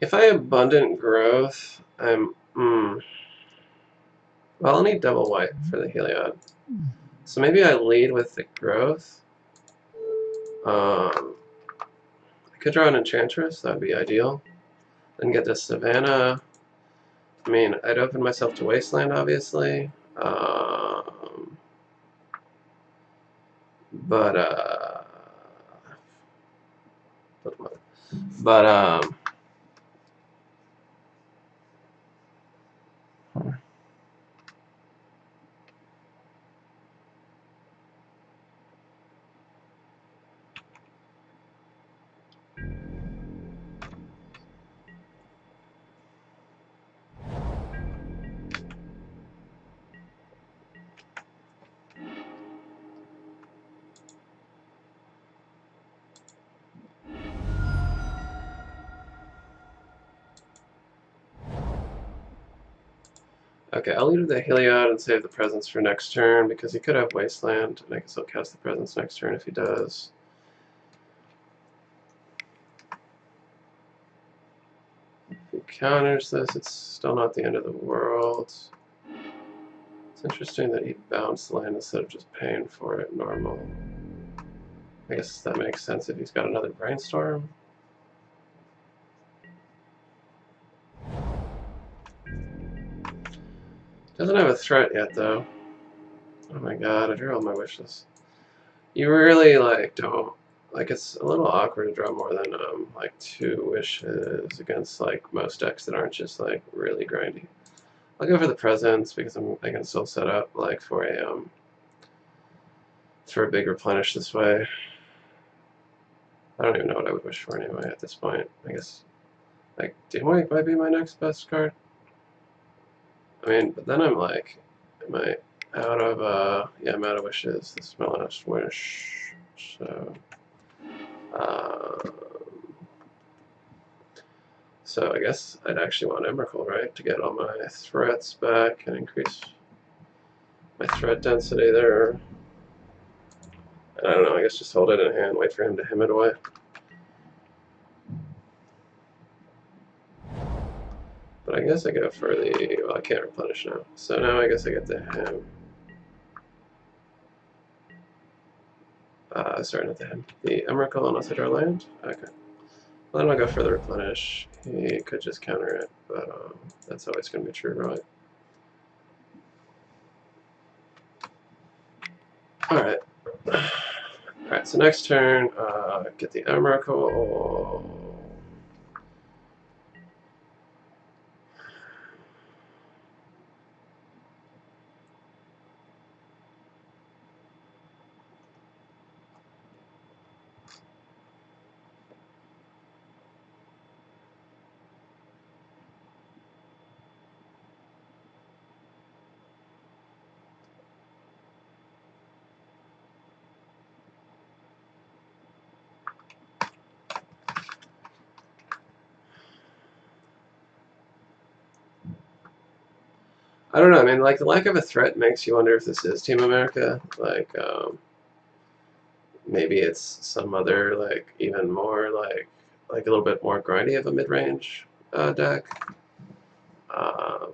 If I Abundant Growth, I'm well, I'll need double white for the Heliod. So maybe I lead with the growth. I could draw an Enchantress, that would be ideal. Then get this Savannah. I mean, I'd open myself to Wasteland, obviously. But, okay, I'll lead with the Heliod and save the Presence for next turn, because he could have Wasteland, and I guess I'll cast the Presence next turn if he does. If he counters this, it's still not the end of the world. It's interesting that he bounced land instead of just paying for it normal. I guess that makes sense if he's got another Brainstorm. Doesn't have a threat yet, though. Oh my god, I drew all my wishes. You really, like, don't... Like, it's a little awkward to draw more than, like, 2 wishes against, like, most decks that aren't just, like, really grindy. I'll go for the Presence, because I can still set up, like, for a big replenish this way. I don't even know what I would wish for anyway at this point. I guess, like, Demoink might be my next best card. I mean, but then I'm like, am I out of, yeah, I'm out of wishes. This is my last wish. Um, so I guess I'd actually want Emrakul, right, to get all my threats back and increase my threat density there. And I don't know, I guess just hold it in hand, wait for him to him it away. But I guess I go for the, well, I can't replenish now. So now I guess I get the him. Sorry, not the him. The Emrakul unless I draw land? Okay. Well, then I'll go for the replenish. He could just counter it, but that's always going to be true, right? Alright. Alright, so next turn, get the Emrakul. I don't know, I mean, like, the lack of a threat makes you wonder if this is Team America. Like, maybe it's some other, like, even more, like a little bit more grindy of a mid-range deck. Um,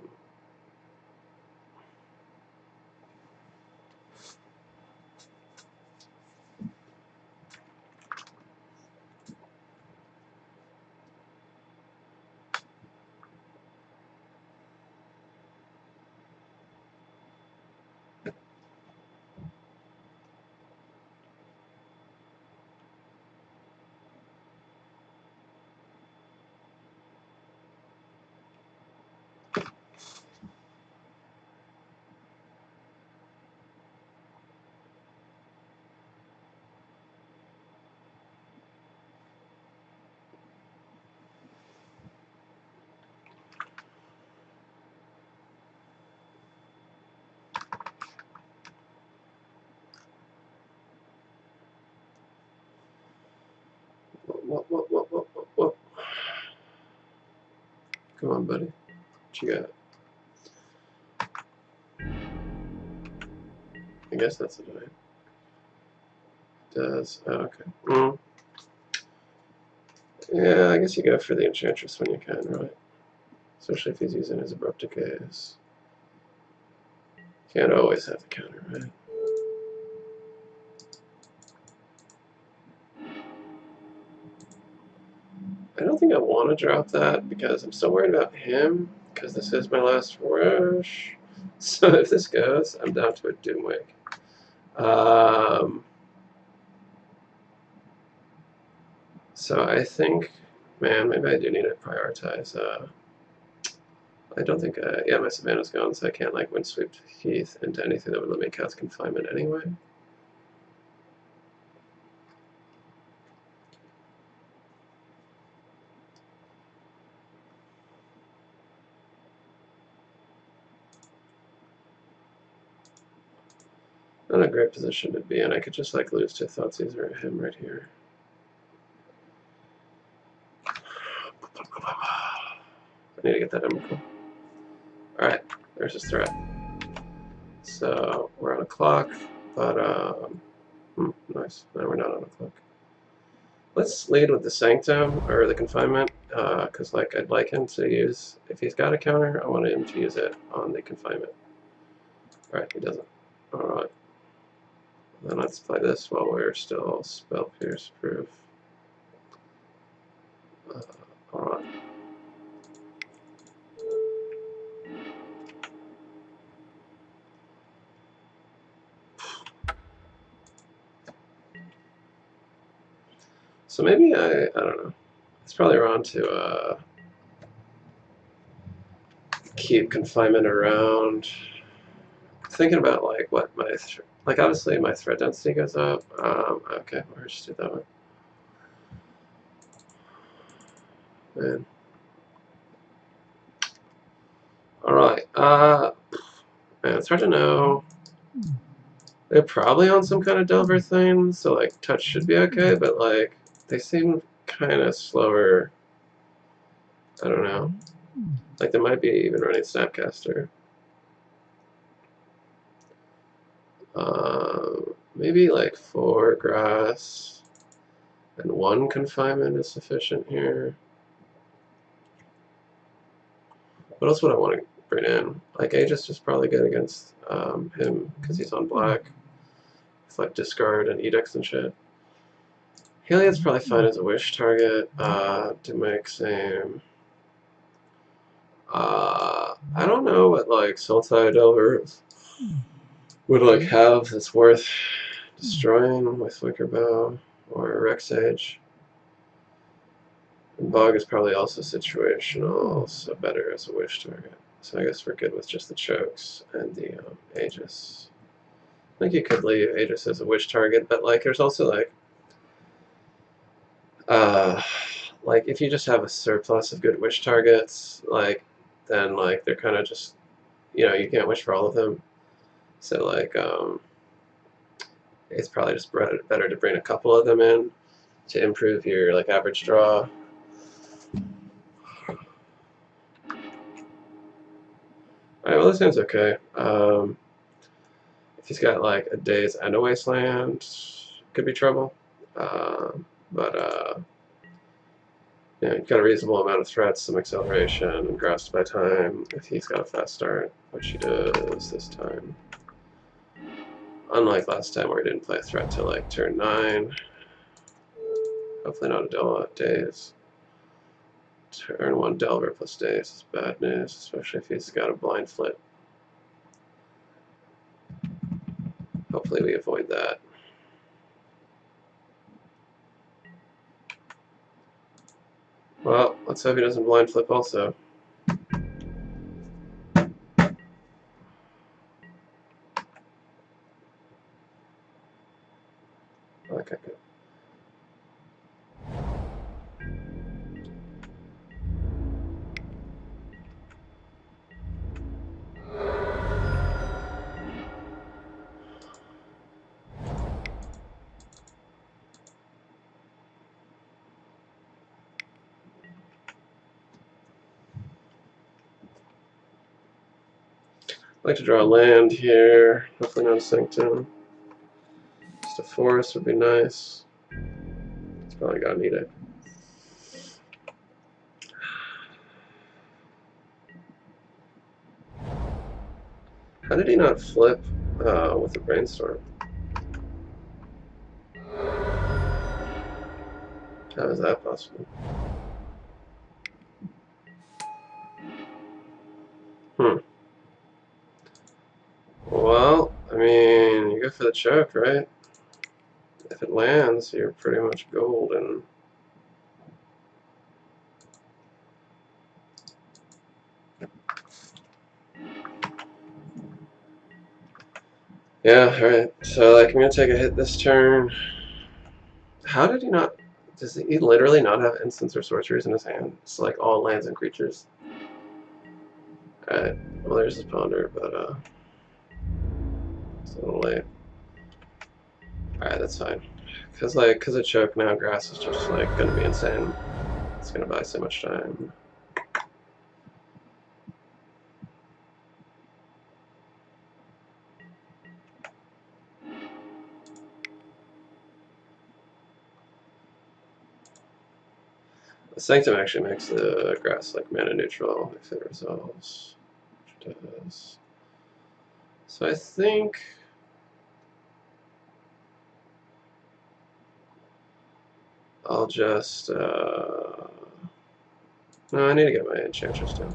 Come on, buddy. What you got? I guess that's a giant. Does. Oh, okay. Yeah, I guess you go for the Enchantress when you can, right? Especially if he's using his Abrupt Decays. Can't always have the counter, right? I don't think I want to drop that because I'm still worried about him, because this is my last rush. So if this goes, I'm down to a Doomwake. So I think, man, maybe I do need to prioritize. I don't think, yeah, my Savannah's gone, so I can't like Windsweep Heath into anything that would let me cast Confinement anyway. Not a great position to be in. I could just like lose to Thoughtseize or him right here. I need to get that Emrakul. Alright, there's his threat. So we're on a clock, but nice. No, we're not on a clock. Let's lead with the Sanctum or the Confinement, because like I'd like him to use, if he's got a counter, I want him to use it on the Confinement. Alright, he doesn't. Alright. Then let's play this while we're still Spell Pierce proof. Alright. So maybe I don't know. It's probably wrong to keep Confinement around. Thinking about like what my like obviously my threat density goes up. Okay, we'll just do that one. Man. Alright, man, it's hard to know. They're probably on some kind of Delver thing, so like touch should be okay, but like they seem kind of slower. I don't know. Like they might be even running Snapcaster. Maybe like 4 grass and 1 confinement is sufficient here. What else would I want to bring in? Like Aegis is probably good against him because he's on black. It's like discard and edicts and shit. Heliod's probably fine as a wish target. To make same. I don't know what like Sultai Delver would like have that's worth destroying with Wicker Bow or Rex Age. And Bog is probably also situational, so better as a wish target. So I guess we're good with just the chokes and the Aegis. I think you could leave Aegis as a wish target, but like there's also like if you just have a surplus of good wish targets, like then like they're kind of just, you know, you can't wish for all of them. So like it's probably just better to bring a couple of them in to improve your like average draw. Alright, well this hand's okay. If he's got like a Daze and a Wasteland, could be trouble. Yeah, he's got a reasonable amount of threats, some acceleration, and grasped by time if he's got a fast start, which he does this time. Unlike last time where he didn't play a threat till like turn 9. Hopefully not a Daze. Turn 1 Delver plus Daze is bad news, especially if he's got a blind flip. Hopefully we avoid that. Well, let's hope he doesn't blind flip also. Okay, good. like to draw a land here. Hopefully not a Sanctum. Just a forest would be nice. It's probably gonna need it. How did he not flip with a brainstorm? How is that possible? Well, I mean, you go for the choke, right? If it lands, you're pretty much golden. Yeah, alright. So, like, I'm gonna take a hit this turn. How did he not... Does he literally not have instants or sorceries in his hand? It's like all lands and creatures. Alright. Well, there's his ponder, but, it's a little late. Alright, that's fine. Because of choke now, grass is just, like, gonna be insane. It's gonna buy so much time. The Sanctum actually makes the grass like mana neutral if it resolves, which it does. So I think I'll just no, I need to get my Enchantress down.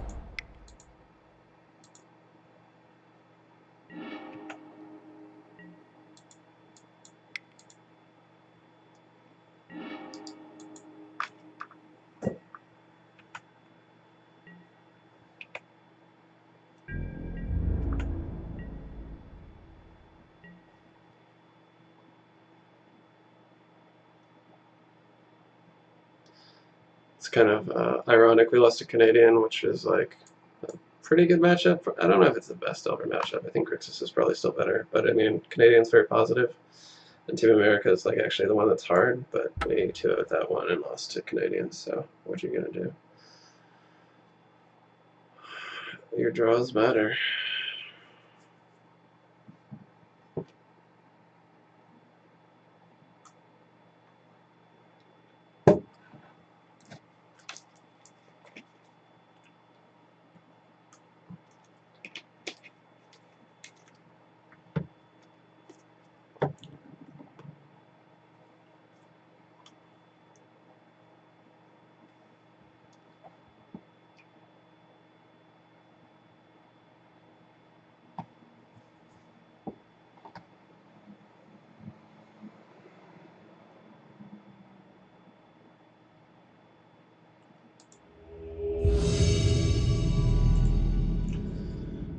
It's kind of ironic we lost a Canadian, which is like a pretty good matchup. I don't know if it's the best ever matchup. I think Grixis is probably still better, but I mean Canadian's very positive, and Team America is like actually the one that's hard. But we 2-0 that one and lost to Canadians. So what are you gonna do? Your draws matter.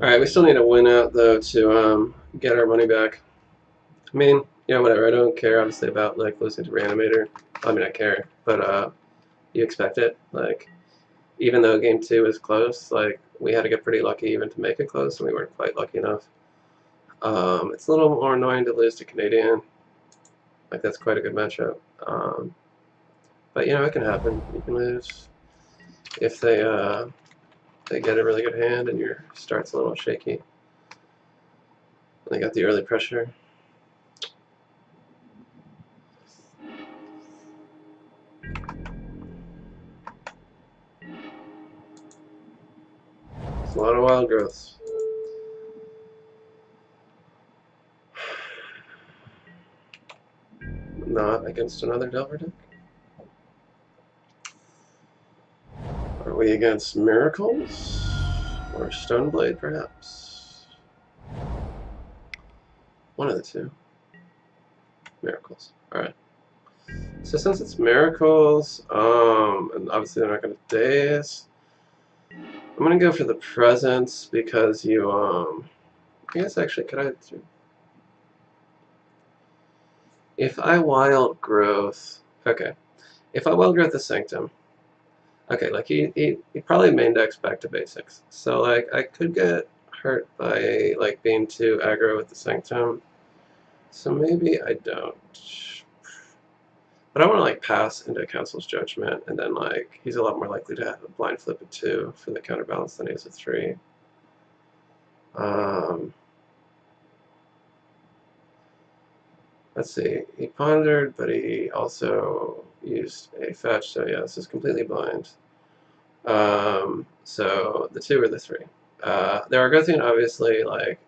Alright, we still need to win out, though, to get our money back. I mean, you know, whatever. I don't care, obviously, about, like, losing to Reanimator. I mean, I care, but you expect it. Like, even though Game 2 was close, like, we had to get pretty lucky even to make it close, and we weren't quite lucky enough. It's a little more annoying to lose to Canadian. Like, that's quite a good matchup. But, you know, it can happen. You can lose if they get a really good hand and your start's a little shaky. They got the early pressure. It's a lot of wild growths. Not against another Delver deck. Are we against Miracles? Or Stoneblade, perhaps? One of the two. Miracles. Alright. So since it's Miracles, and obviously they're not going to daze, I'm going to go for the Presence because you, I guess actually, could I... If I Wild Growth... Okay. If I Wild Growth the Sanctum, okay, like he probably main decks back to basics. So like I could get hurt by like being too aggro with the Sanctum. So maybe I don't. But I want to like pass into Council's Judgment, and then like he's a lot more likely to have a blind flip at 2 for the counterbalance than he is at 3. Let's see. He pondered, but he also used a fetch. So yeah, this is completely blind. So the 2 or the 3. The Argothian obviously like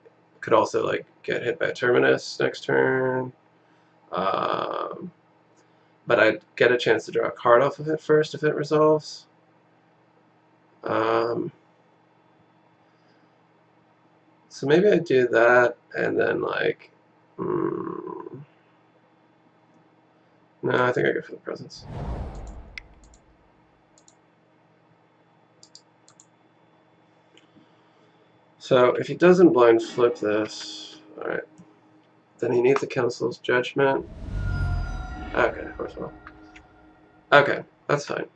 could also like get hit by a Terminus next turn. But I'd get a chance to draw a card off of it first if it resolves. So maybe I do that and then like, no, I think I go for the presence. So if he doesn't blind flip this, alright, then he needs a Council's Judgment. Okay, of course not. Okay, that's fine.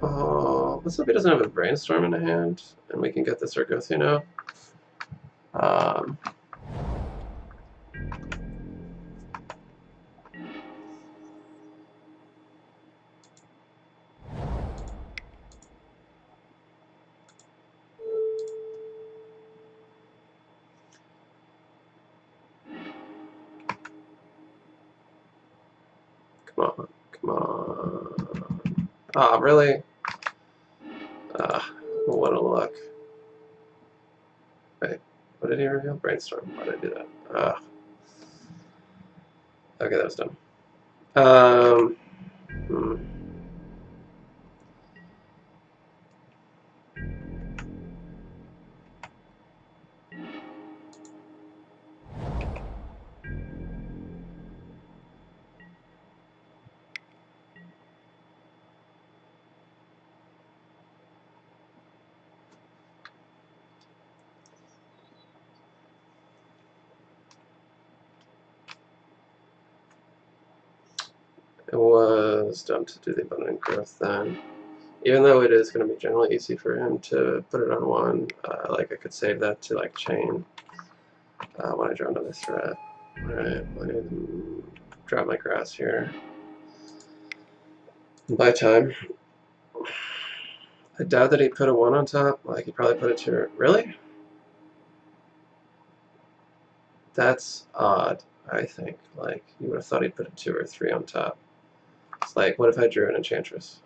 Let's hope he doesn't have a Brainstorm in hand, and we can get this Argothian out. Come on, come on. Ah, really? What a luck. Wait, what did he reveal? Brainstorm. Why did I do that? Okay, that was dumb. Hmm. It was dumb to do the abundant growth then. Even though it is going to be generally easy for him to put it on 1, like I could save that to like chain when I draw another threat. Alright, let me drop my grass here. Buy time. I doubt that he put a 1 on top. Like, he probably put a 2. Really? That's odd, I think. Like, you would have thought he'd put a 2 or 3 on top. It's like, what if I drew an Enchantress?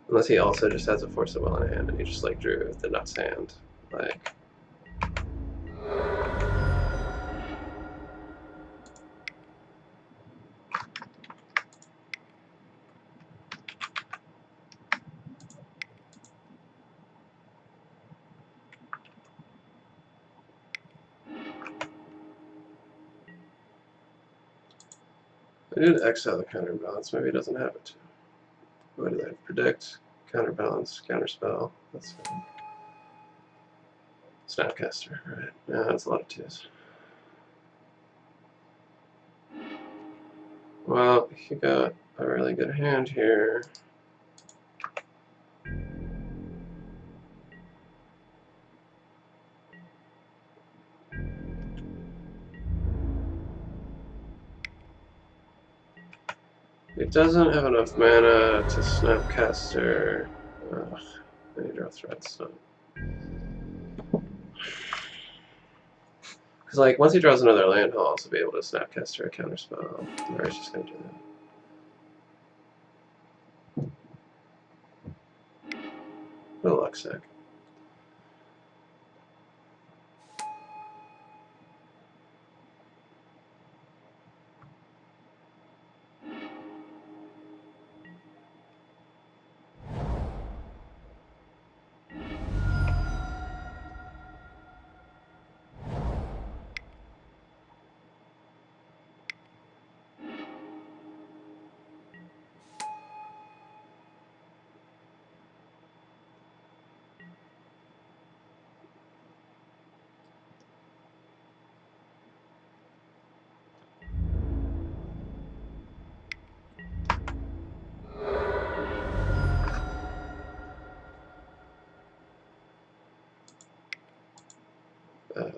Unless he also just has a Force of Will in hand and he just, like, drew the nuts hand. Like... I did exile the counterbalance. Maybe he doesn't have it. What do they have? Predict, counterbalance, counterspell. That's fine. Snapcaster, right. Yeah, that's a lot of 2s. Well, he got a really good hand here. He doesn't have enough mana to Snapcaster. Ugh, I need to draw threats, so. Because, like, once he draws another land, he'll also be able to Snapcaster a counterspell. Or he's just going to do that. What a luck sack. I'm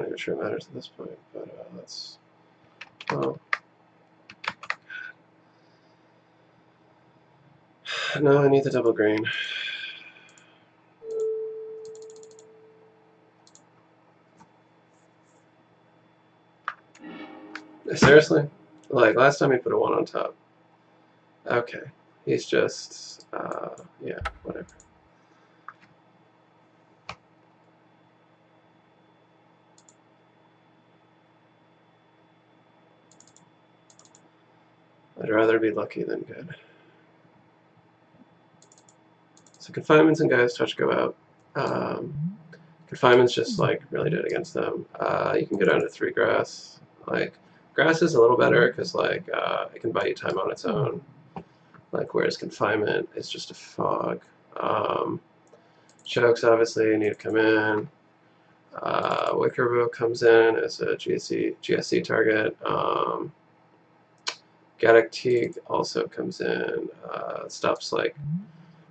not even sure it matters at this point, but let's. Well. No, I need the double green. Seriously? Like, last time he put a 1 on top. Okay. He's just, yeah, whatever. I'd rather be lucky than good. So confinements and guys touch go out. Confinement's just like really dead against them. You can go down to 3 grass. Like grass is a little better because like it can buy you time on its own. Like whereas confinement is just a fog. Chokes obviously need to come in. Wickerville comes in as a GSC target. Gaddock Teague also comes in. Stops like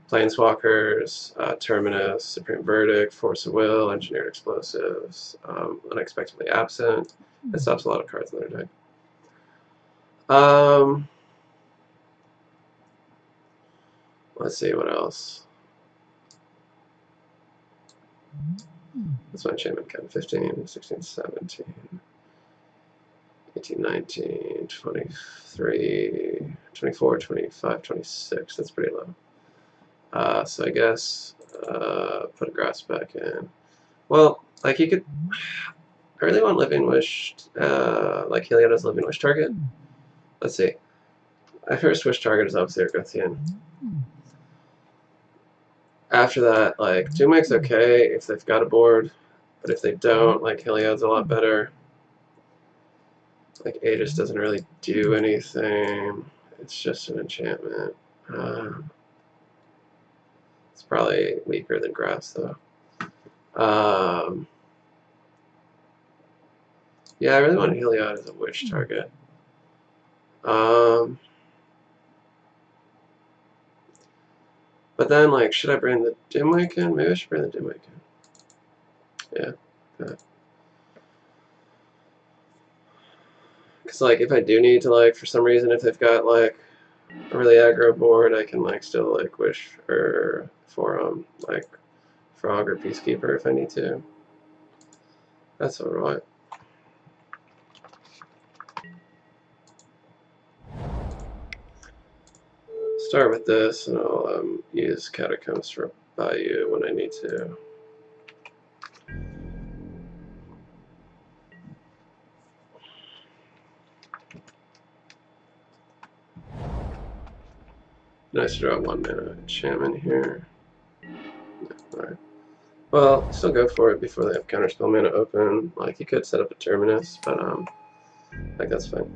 Planeswalkers, Terminus, Supreme Verdict, Force of Will, Engineered Explosives, Unexpectedly Absent. It stops a lot of cards in their deck. Let's see what else. That's my enchantment count. 15, 16, 17, 18, 19, 23, 24, 25, 26. That's pretty low. So I guess put a grass back in. Well, like you could. I really want Living Wish, like Heliod's Living Wish target. Let's see. My first wish target is obviously Argothian. After that, like, Doomike's okay if they've got a board, but if they don't, like, Heliod's a lot better. Like, Aegis doesn't really do anything. It's just an enchantment. It's probably weaker than Grass, though. Yeah, I really want Heliod as a wish target. But then, like, should I bring the Dimwake in? Maybe I should bring the Dimwake in. Yeah, good. Because, like, if I do need to, like, for some reason, if they've got, like, a really aggro board, I can, like, still, like, wish for, like, Frog or Peacekeeper if I need to. That's alright. Start with this, and I'll use Catacombs for Bayou when I need to. Nice to draw 1 mana enchantment here. Alright. Well, still go for it before they have counterspell mana open. Like, you could set up a Terminus, but like, that's fine.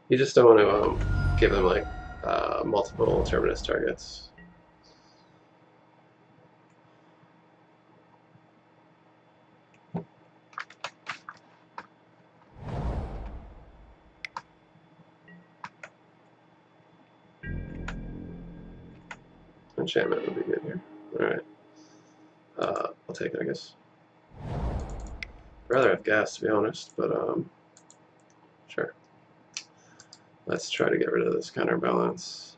You just don't want to give them, like, multiple Terminus targets. Enchantment would be good here. Alright. I'll take it, I guess. I'd rather have gas, to be honest, but sure. Let's try to get rid of this counterbalance.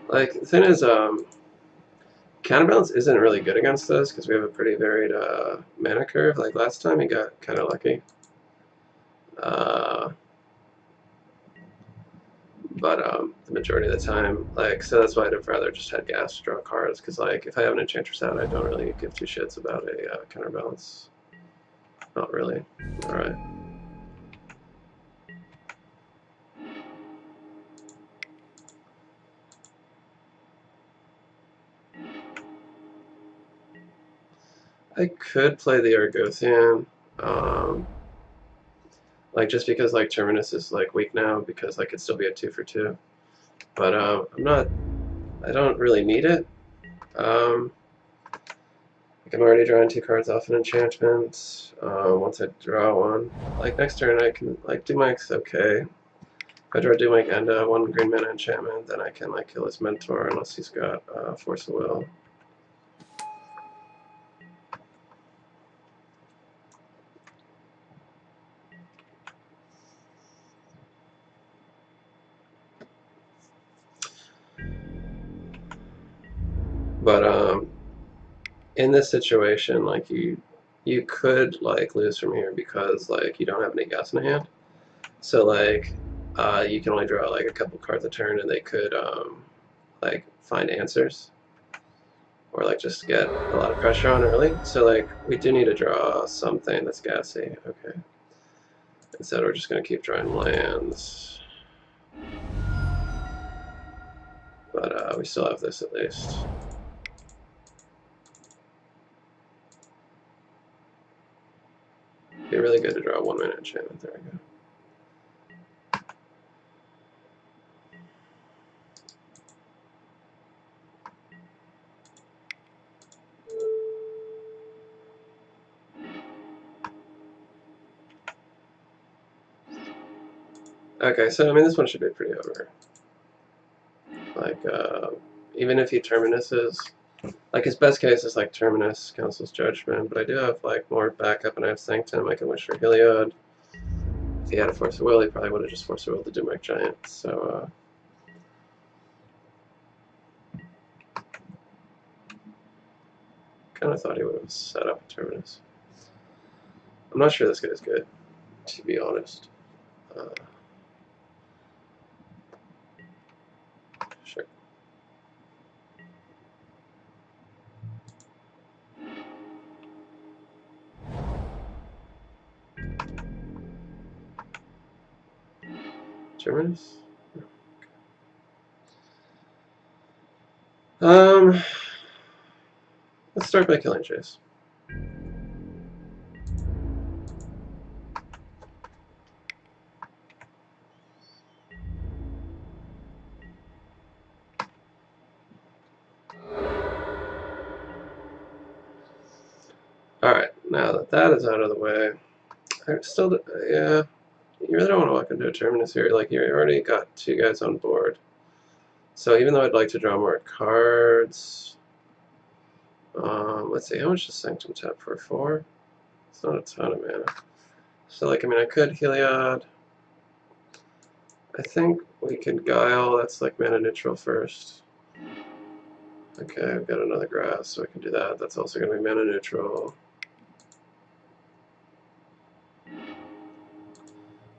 Like, the thing is, counterbalance isn't really good against this because we have a pretty varied mana curve. Like last time, he got kind of lucky. But the majority of the time, like, so that's why I'd have rather just had gas to draw cards, because, like, if I have an Enchantress out, I don't really give two shits about a counterbalance. Not really. Alright. I could play the Argothian, like, just because, like, Terminus is, like, weak now, because I could still be a 2 for 2. But, I don't really need it. Like, I'm already drawing 2 cards off an enchantment. Once I draw one, like, next turn I can, like, Dumike's okay. If I draw Dumike and 1 green mana enchantment, then I can, like, kill his mentor unless he's got Force of Will. But in this situation, like you could like lose from here because like you don't have any gas in hand. So like you can only draw like a couple cards a turn, and they could like find answers or like just get a lot of pressure on early. So like we do need to draw something that's gassy. Okay. Instead we're just gonna keep drawing lands. But we still have this at least. Be really good to draw a 1-mana enchantment. There we go. Okay, so I mean this one should be pretty over. Like even if he terminuses, like his best case is like Terminus, Council's Judgment, but I do have like more backup, and I have Sanctum. I can wish for Heliod. If he had a Force of Will, he probably would have just Force of Will to Doomwreck Giant. So kind of thought he would have set up a Terminus. I'm not sure this guy is good, to be honest. Sure. Terminus? Let's start by killing Chase. Alright, now that that is out of the way, I still, yeah, you really don't want to walk into a Terminus here. Like, you already got 2 guys on board. So even though I'd like to draw more cards, let's see, how much does Sanctum tap for? 4? It's not a ton of mana. So, like, I mean, I could Heliod. I think we could Guile. That's like mana neutral first. Okay, I've got another grass, so I can do that. That's also going to be mana neutral.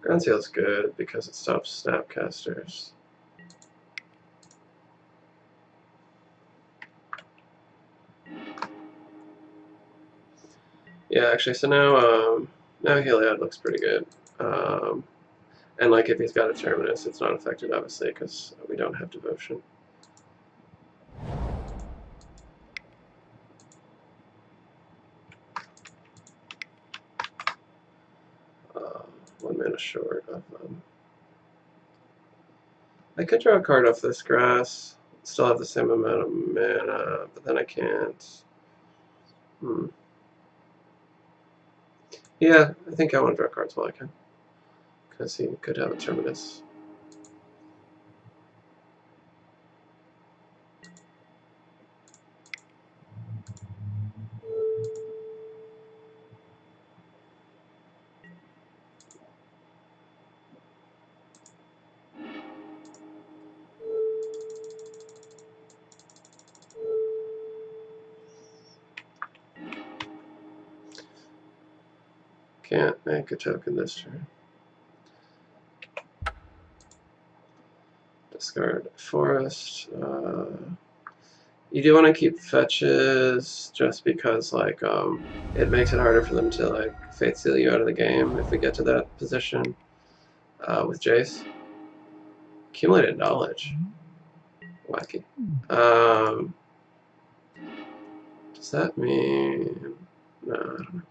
Ground Seal's good because it stops Snapcasters. Yeah, actually, so now Heliod looks pretty good. And like if he's got a Terminus, it's not affected obviously because we don't have Devotion. 1 mana short of I could draw a card off this grass, still have the same amount of mana, but then I can't. Yeah, I think I want to draw cards while I can, because he could have a Terminus. Can't make a token this turn. Discard Forest. You do want to keep fetches just because like it makes it harder for them to like Fate Seal you out of the game if we get to that position with Jace. Accumulated Knowledge. Wacky. Does that mean... No, I don't know.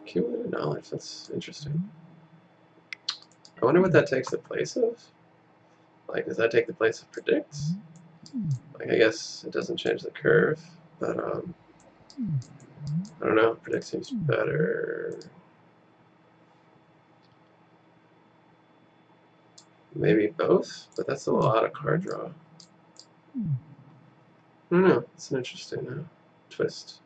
Accumulated Knowledge, that's interesting. I wonder what that takes the place of? Like, does that take the place of Predicts? Like, I guess it doesn't change the curve, but, I don't know, Predict seems better. Maybe both, but that's a lot of card draw. I don't know, it's an interesting twist.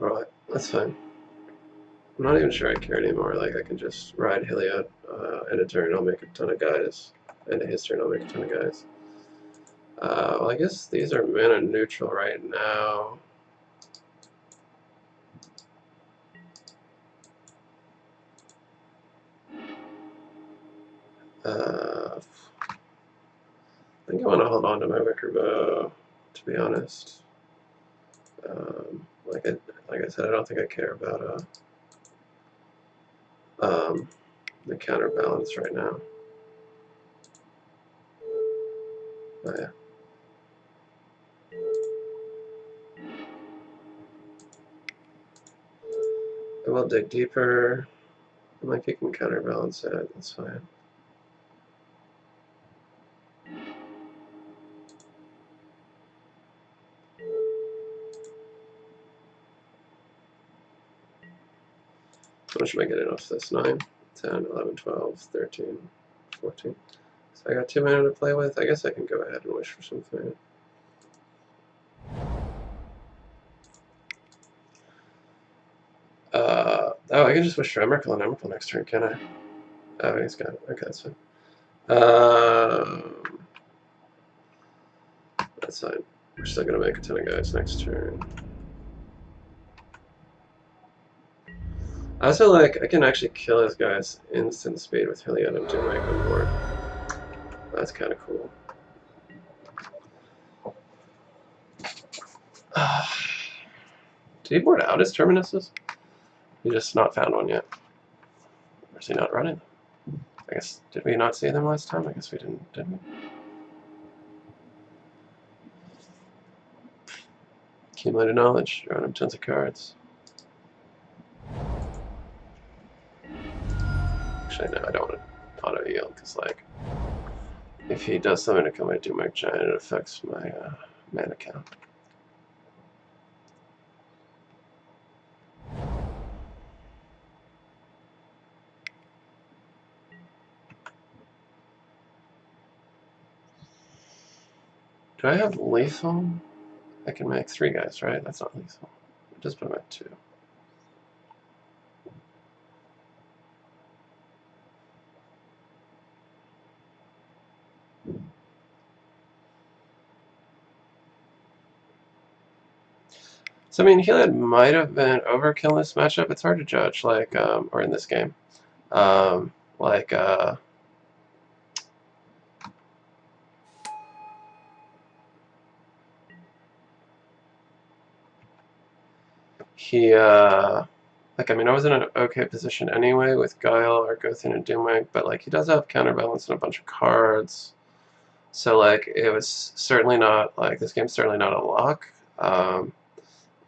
Alright, that's fine. I'm not even sure I care anymore. Like, I can just ride Heliod in a turn, I'll make a ton of guys. And his turn, I'll make a ton of guys. Well, I guess these are mana neutral right now. I think I want to hold on to my Wicker Bow, to be honest. Like I said, I don't think I care about the counterbalance right now. Oh, yeah. I will dig deeper. I'm like, you can counterbalance it, that's fine. How much am I getting off this? 9, 10, 11, 12, 13, 14. So I got 2 mana to play with. I guess I can go ahead and wish for something. Oh, I can just wish for Emrakul and Emrakul next turn, can I? Oh, he's got it. Okay, that's fine. That's fine. We're still gonna make a ton of guys next turn. I also like, I can actually kill his guys instant speed with Heliod and do my own board. That's kind of cool. Did he board out his Terminuses? He just not found one yet. Or is he not running them? I guess, did we not see them last time? I guess we didn't, did we? Accumulated knowledge, drawing him tons of cards. Actually, no, I don't want to auto yield because, like, if he does something to kill my Doomwag Giant, it affects my mana count. Do I have lethal? I can make 3 guys, right? That's not lethal. Just put him at 2. So I mean, Heliod might have been overkill in this matchup. It's hard to judge, like, or in this game, like, he, like, I mean, I was in an okay position anyway with Guile, Argothian, and Doomwag, but like, he does have counterbalance and a bunch of cards. So like, it was certainly not like this game's certainly not a lock.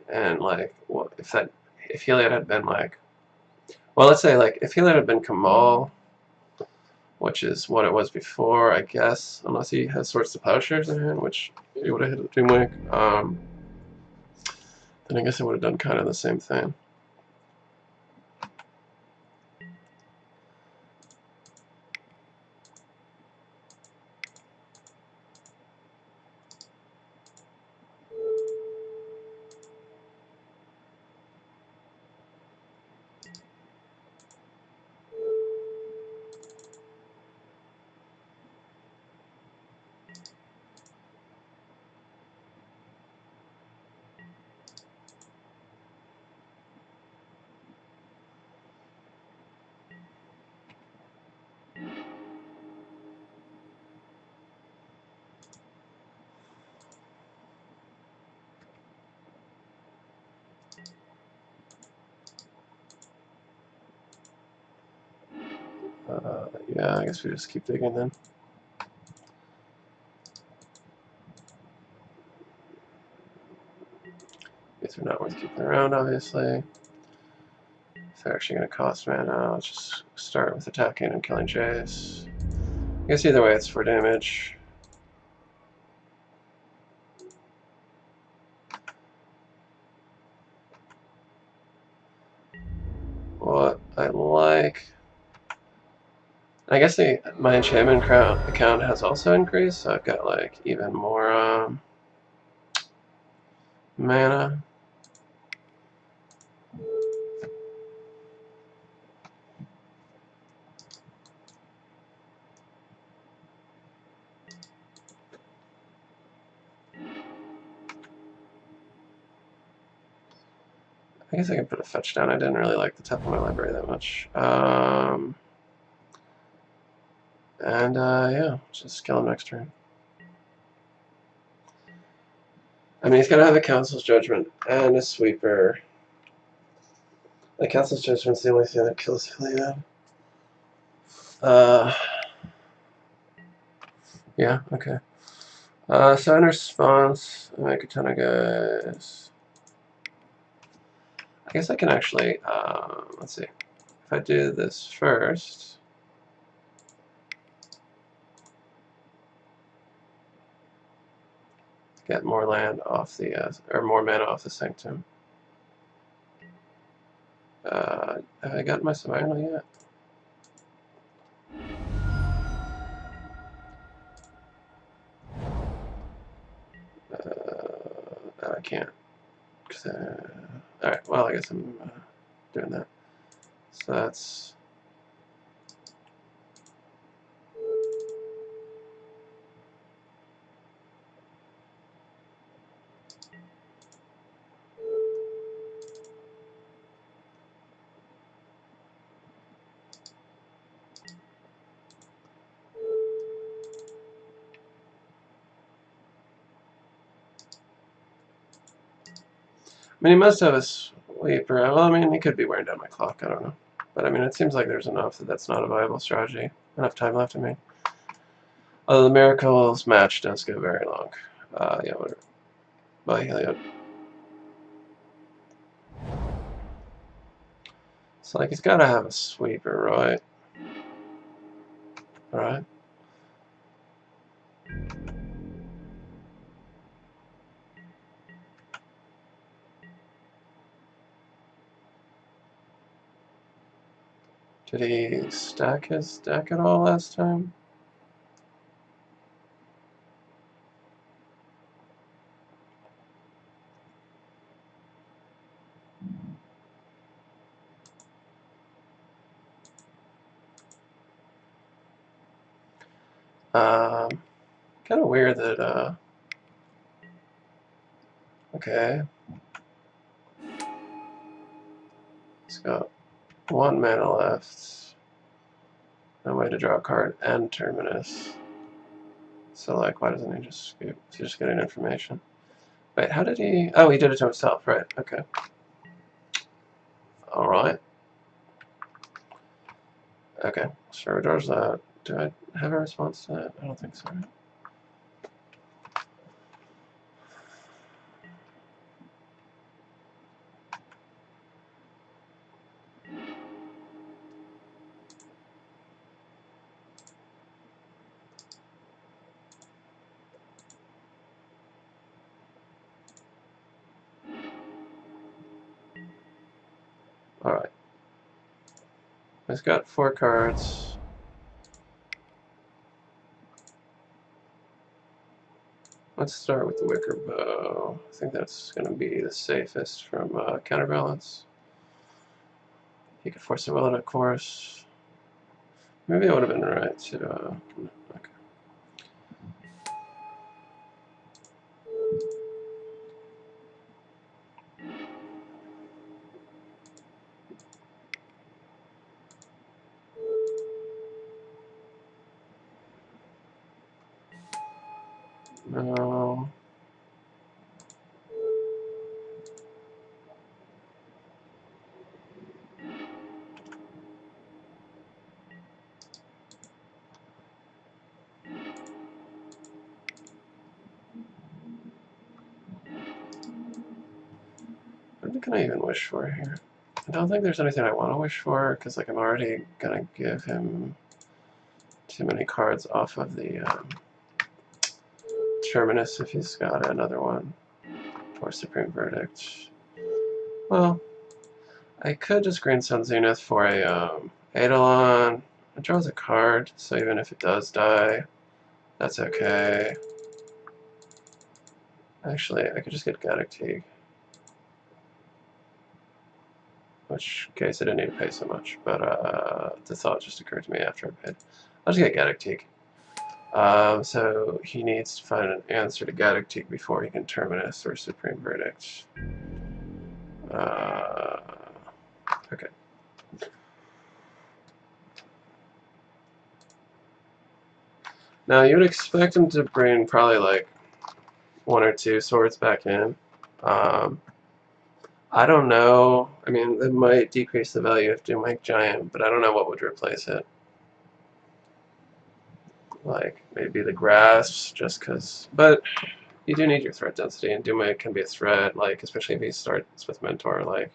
And like, well, if Heliod had been like, well, let's say like if Heliod had been Kamal, which is what it was before, I guess, unless he has Swords to Plowshares in hand, which he would have hit the Doomwag. Then I guess it would have done kind of the same thing. Yeah, I guess we just keep digging then. These are not worth keeping around, obviously. If they're actually going to cost mana, let's just start with attacking and killing Jace. I guess either way it's 4 damage. What I like... I guess my enchantment account has also increased, so I've got like even more mana. I guess I can put a fetch down. I didn't really like the top of my library that much. Yeah, just kill him next turn. I mean, he's gonna have a Council's Judgment and a Sweeper. The Council's Judgment's the only thing that kills Heliod. Yeah, okay. So in response, I make a ton of guys. I guess I can actually, let's see. If I do this first, get more land off the, or more mana off the Sanctum. Have I got my Survival yet? I can't. Alright, well, I guess I'm doing that. So that's... I mean, he must have a Sweeper. Well, I mean, he could be wearing down my clock. I don't know. But, I mean, it seems like there's enough that that's not a viable strategy. Enough time left, I mean. Although the Miracles match does go very long. Yeah, whatever. Bye, Heliod. It's like he's got to have a Sweeper, right? Alright. Did he stack his deck at all last time? Kind of weird that, okay. He's got one mana left. No way to draw a card and Terminus. So, like, why doesn't he just scoop? Is he just getting information? Wait, how did he... Oh, he did it to himself, right. Okay. Alright. Okay. So, draws that. Do I have a response to that? I don't think so, right? Alright. He's got 4 cards. Let's start with the Wicker Bow. I think that's going to be the safest from Counterbalance. He could force a Will, of course. Maybe I would have been right to... okay. No. What can I even wish for here? I don't think there's anything I want to wish for, because like I'm already going to give him too many cards off of the Terminus if he's got another one. Or Supreme Verdict. Well, I could just green Sun Zenith for a Eidolon. It draws a card, so even if it does die, that's okay. Actually, I could just get Gaddock Teague. Which case I didn't need to pay so much, but the thought just occurred to me after I paid. I'll just get Gaddock Teague. So he needs to find an answer to Gaddock Teague before he can Terminus or Supreme Verdict. Okay. Now you would expect him to bring probably like 1 or 2 swords back in. Um, I don't know. I mean, it might decrease the value of Doom Link Giant, but I don't know what would replace it. Like, maybe the grass, just because. But you do need your threat density, and Doom Link can be a threat, like, especially if he starts with Mentor, like.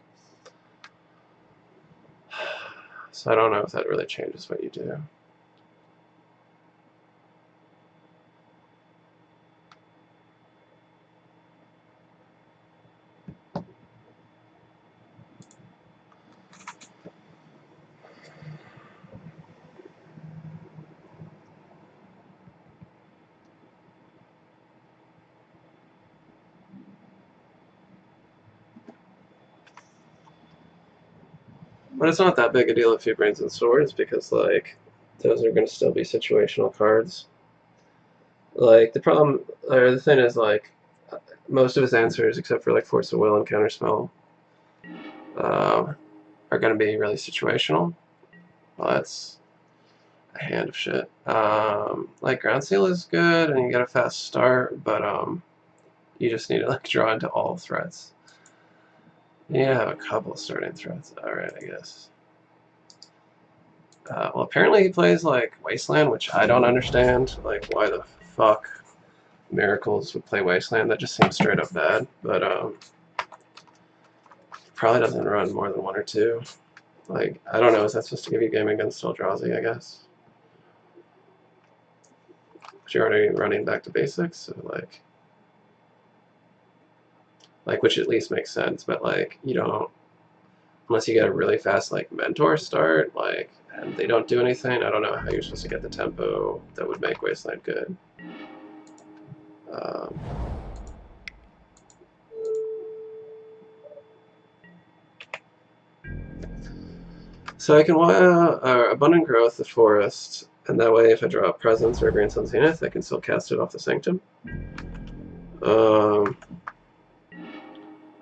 So I don't know if that really changes what you do. But it's not that big a deal if he brings in swords, because, like, those are going to still be situational cards. Like, the problem, or the thing is, like, most of his answers, except for, like, Force of Will and Counterspell, are going to be really situational. Well, that's a hand of shit. Like, Ground Seal is good, and you get a fast start, but, you just need to, like, draw into all threats. You need to have a couple starting threats. Alright, I guess. Well, apparently he plays, like, Wasteland, which I don't understand. Like, why the fuck Miracles would play Wasteland? That just seems straight up bad. But, probably doesn't run more than 1 or 2. Like, I don't know, is that supposed to give you game against Eldrazi, I guess? But you're already running back to basics, so, like, which at least makes sense, but, like, you don't, unless you get a really fast, like, Mentor start, like, and they don't do anything, I don't know how you're supposed to get the tempo that would make Wasteland good. So I can Abundant Growth the Forest, and that way if I draw a Presence or a Grandson Zenith, I can still cast it off the Sanctum.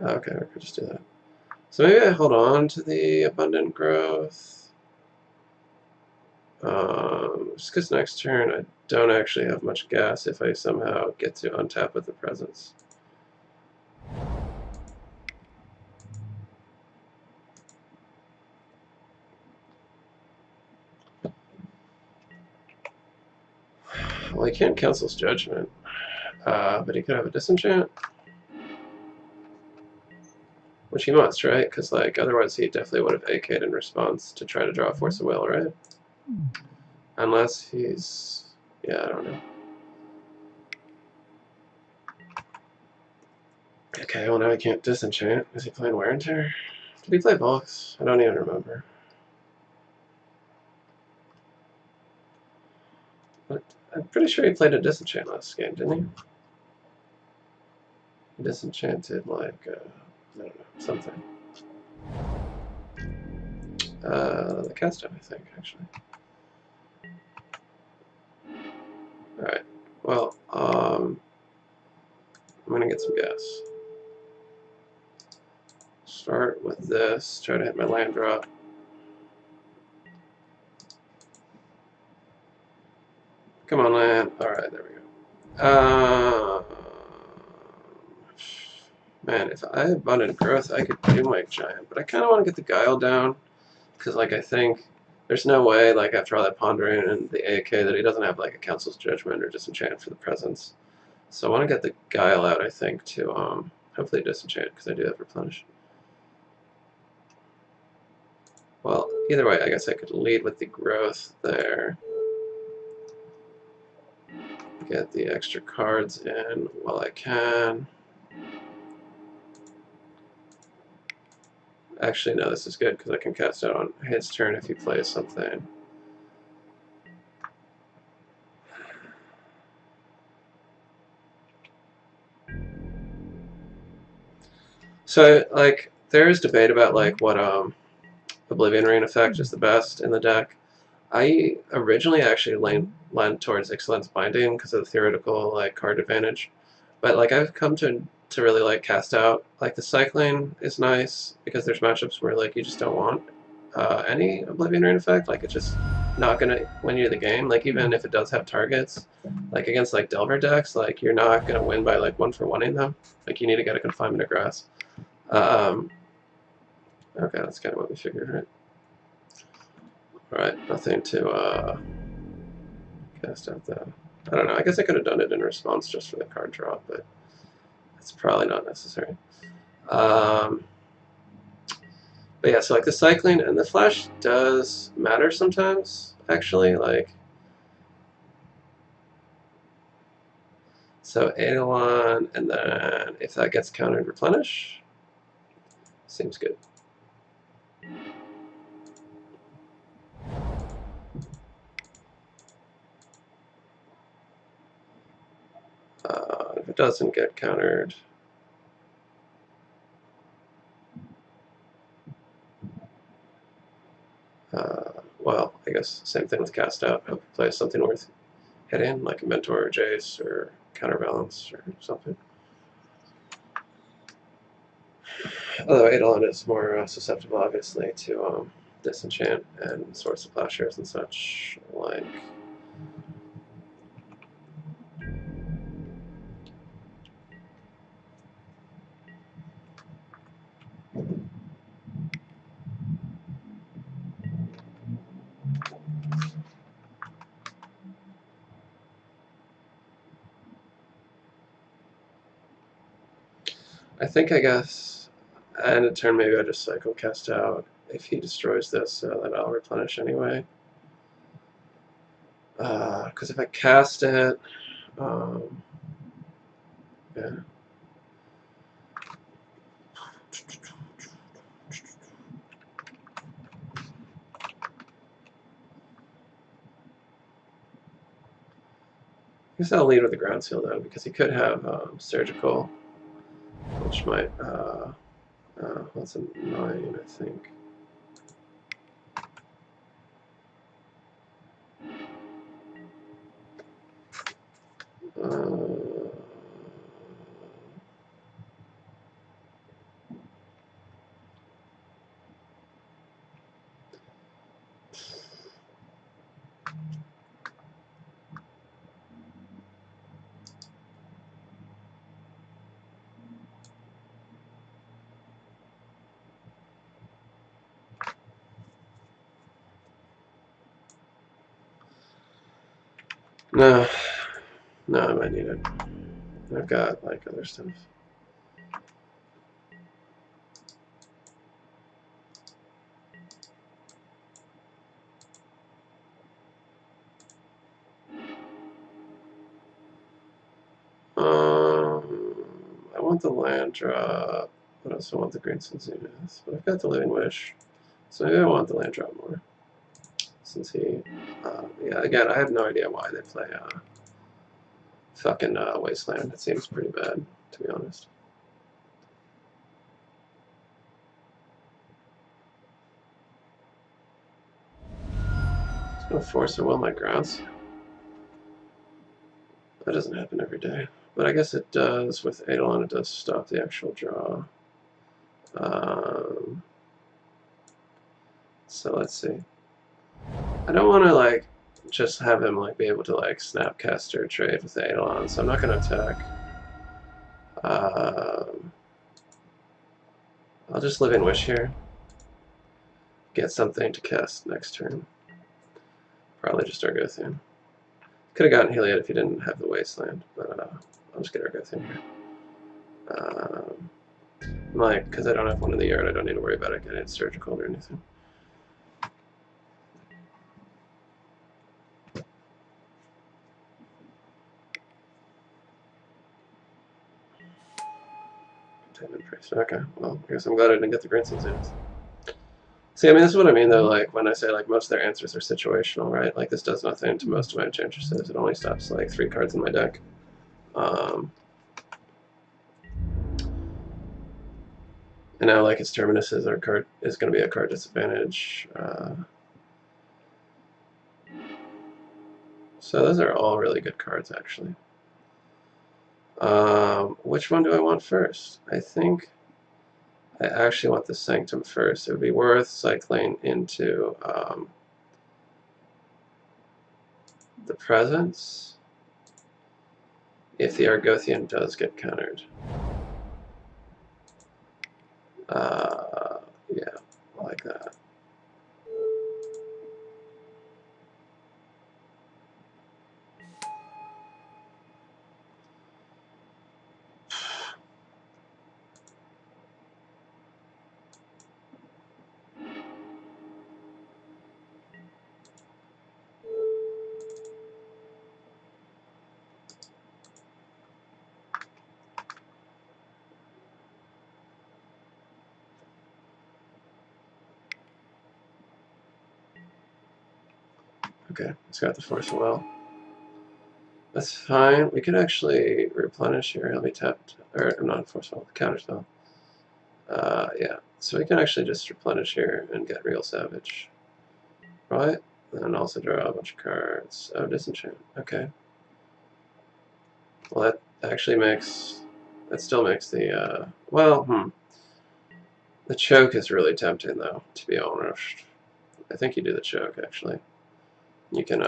Okay, I could just do that. So maybe I hold on to the Abundant Growth. Just because next turn I don't actually have much gas if I somehow get to untap with the Presence. Well, he can't Council's Judgment, but he could have a Disenchant. Which he must, right? Because, like, otherwise he definitely would have AK'd in response to try to draw a Force of Will, right? Unless he's... yeah, I don't know. Okay, well now he can't Disenchant. Is he playing Wear and Tear? Did he play Volks? I don't even remember. But I'm pretty sure he played a Disenchant last game, didn't he? He Disenchanted, like, I don't know, something. The Castan, I think, actually. Alright, well, I'm gonna get some gas. Start with this, try to hit my land drop. Come on, land. Alright, there we go. Man, if I had Abundant Growth, I could do my Giant, but I kind of want to get the Guile down, because, like, I think there's no way, like, after all that pondering and the AK, that he doesn't have, like, a Council's Judgment or Disenchant for the Presence. So I want to get the Guile out, I think, to, hopefully Disenchant, because I do have Replenish. Well, either way, I guess I could lead with the Growth there. Get the extra cards in while I can. Actually, no, this is good because I can cast out on his turn if he plays something. So, like, there is debate about, like, what Oblivion Rain effect is the best in the deck. I originally actually leaned towards Excellence Binding because of the theoretical, like, card advantage. But, like, I've come to to really like cast out. Like the cycling is nice because there's matchups where like you just don't want any Oblivion Rain effect. Like it's just not gonna win you the game. Like even if it does have targets, like against like Delver decks, like you're not gonna win by like 1-for-1ing them. Like you need to get a Confinement of Grass. Okay, that's kind of what we figured, right? Alright, nothing to cast out though. I don't know, I guess I could have done it in response just for the card draw, but it's probably not necessary. But yeah, so like the cycling and the flash does matter sometimes, actually. Like, so Eidolon, and then if that gets countered, replenish. Seems good. If it doesn't get countered, well, I guess same thing with cast out. Hope he plays something worth hitting, like a Mentor or Jace or Counterbalance or something. Although Eidolon is more susceptible, obviously, to disenchant and Swords to Plowshares and such. Like, I think, I guess, end of turn maybe I just cycle cast out. If he destroys this, then I'll replenish anyway. Because if I cast it, yeah. I guess I'll lead with the ground seal though, because he could have surgical, which might. That's a 9, I think. No, no, I might need it. I've got like other stuff. I want the land drop, but I also want the Green Zeniths. But I've got the Living Wish, so maybe I want the land drop more. Since he, yeah, again, I have no idea why they play fucking Wasteland. It seems pretty bad, to be honest. It's gonna force a will my grounds. That doesn't happen every day. But I guess it does with Eidolon, it does stop the actual draw. So let's see. I don't want to like just have him like be able to like snapcaster trade with Eidolon, so I'm not going to attack. I'll just Living Wish here. Get something to cast next turn. Probably just Argothian. Could have gotten Heliod if he didn't have the Wasteland, but I'll just get Argothian here. Like, because I don't have one in the yard, I don't need to worry about it getting surgical or anything. Okay, well, I guess I'm glad I didn't get the Grandson Zans. See, I mean, this is what I mean, though, like, when I say, like, most of their answers are situational, right? Like, this does nothing to most of my Enchantresses. It only stops, like, 3 cards in my deck. And now, like, its Terminus is going to be a card disadvantage. So those are all really good cards, actually. Which one do I want first? I think I actually want the Sanctum first. It would be worth cycling into the Presence if the Argothian does get countered. Yeah, I like that. Okay, it's got the Force of Will. That's fine. We could actually replenish here. He'll be tapped, or not Force of Will, counter spell. Yeah, so we can actually just replenish here and get Real Savage. Right? And also draw a bunch of cards. Oh, Disenchant. Okay. Well, that actually makes... That still makes the... The choke is really tempting, though, to be honest. I think you do the choke, actually. You can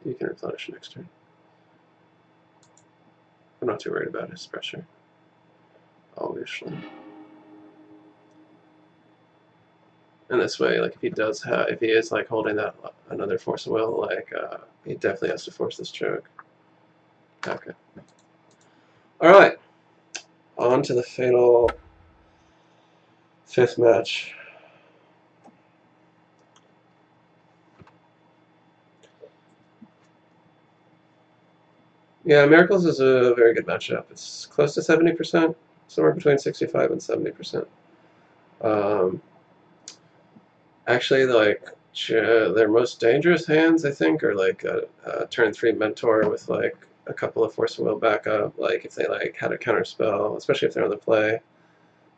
replenish next turn. I'm not too worried about his pressure, obviously. And this way, like, if he does have... If he is, like, holding that another Force of Will, like, he definitely has to force this choke. Okay. Alright. On to the fatal 5th match. Yeah, Miracles is a very good matchup. It's close to 70%, somewhere between 65 and 70%. Actually, like, their most dangerous hands, I think, are like a turn 3 Mentor with like a couple of Force of Will backup. Like if they like had a counter spell, especially if they're on the play.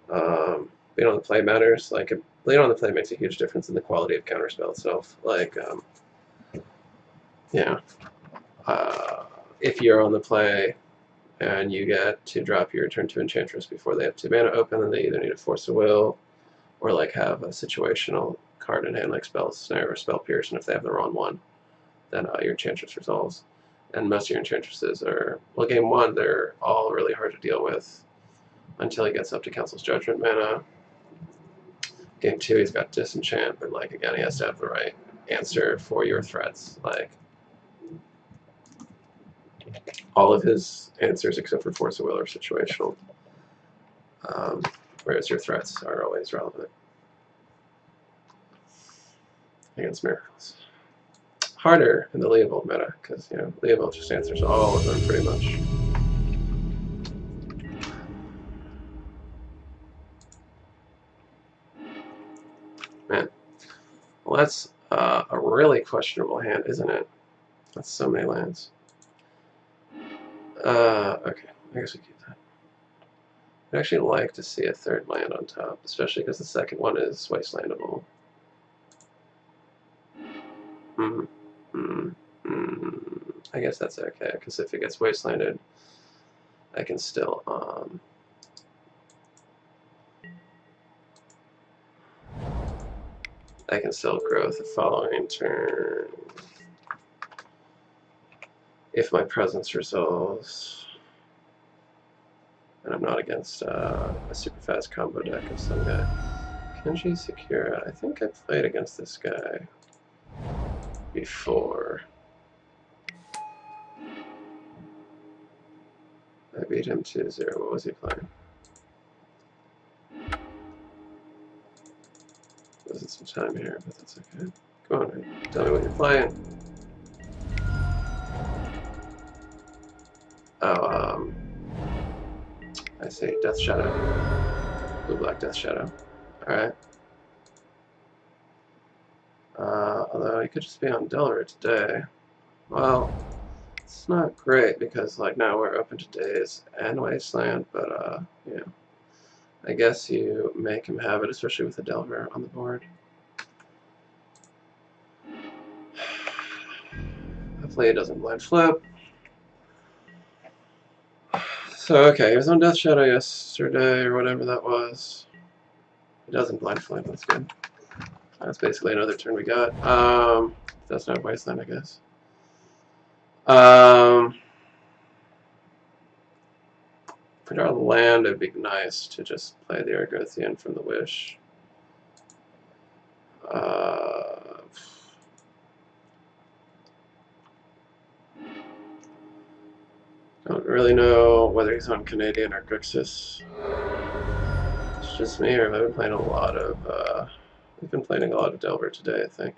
Being on the play matters. Like being on the play makes a huge difference in the quality of counter spell itself. Like, yeah, if you're on the play and you get to drop your turn 2 Enchantress before they have 2 mana open, then they either need a Force of Will or like have a situational card in hand like Spell Snare or Spell Pierce, and if they have the wrong one, then your Enchantress resolves. And most of your Enchantresses are, well, game 1, they're all really hard to deal with until he gets up to Council's Judgment mana. Game 2, he's got Disenchant, but like again, he has to have the right answer for your threats. Like, all of his answers except for Force of Will are situational, whereas your threats are always relevant against Miracles. Harder in the Leovold meta, because, you know, Leovold just answers all of them pretty much. Man, well, that's a really questionable hand, isn't it? That's so many lands. Okay, I guess we keep that. I'd actually like to see a 3rd land on top, especially because the 2nd one is wastelandable. I guess that's okay, because if it gets wastelanded, I can still growth the following turn if my presence resolves, and I'm not against a super fast combo deck of some guy. Kenji Sakura. I think I played against this guy before. I beat him 2-0. What was he playing? Losing some time here, but that's okay. Come on, man. Tell me what you're playing. Oh, I see. Death Shadow. Blue-black Death Shadow. Alright. Although he could just be on Delver today. Well, it's not great because, like, now we're open to Daze and Wasteland, but, yeah. I guess you make him have it, especially with a Delver on the board. Hopefully it doesn't blind flip. So, okay, he was on Death Shadow yesterday, or whatever that was. He doesn't Blind Flame, that's good. That's basically another turn we got. That's not Wasteland, I guess. If we draw the land, it'd be nice to just play the Argothian from the Wish. Don't really know whether he's on Canadian or Grixis. It's just me, or have I been playing a lot of, we've been playing a lot of Delver today, I think.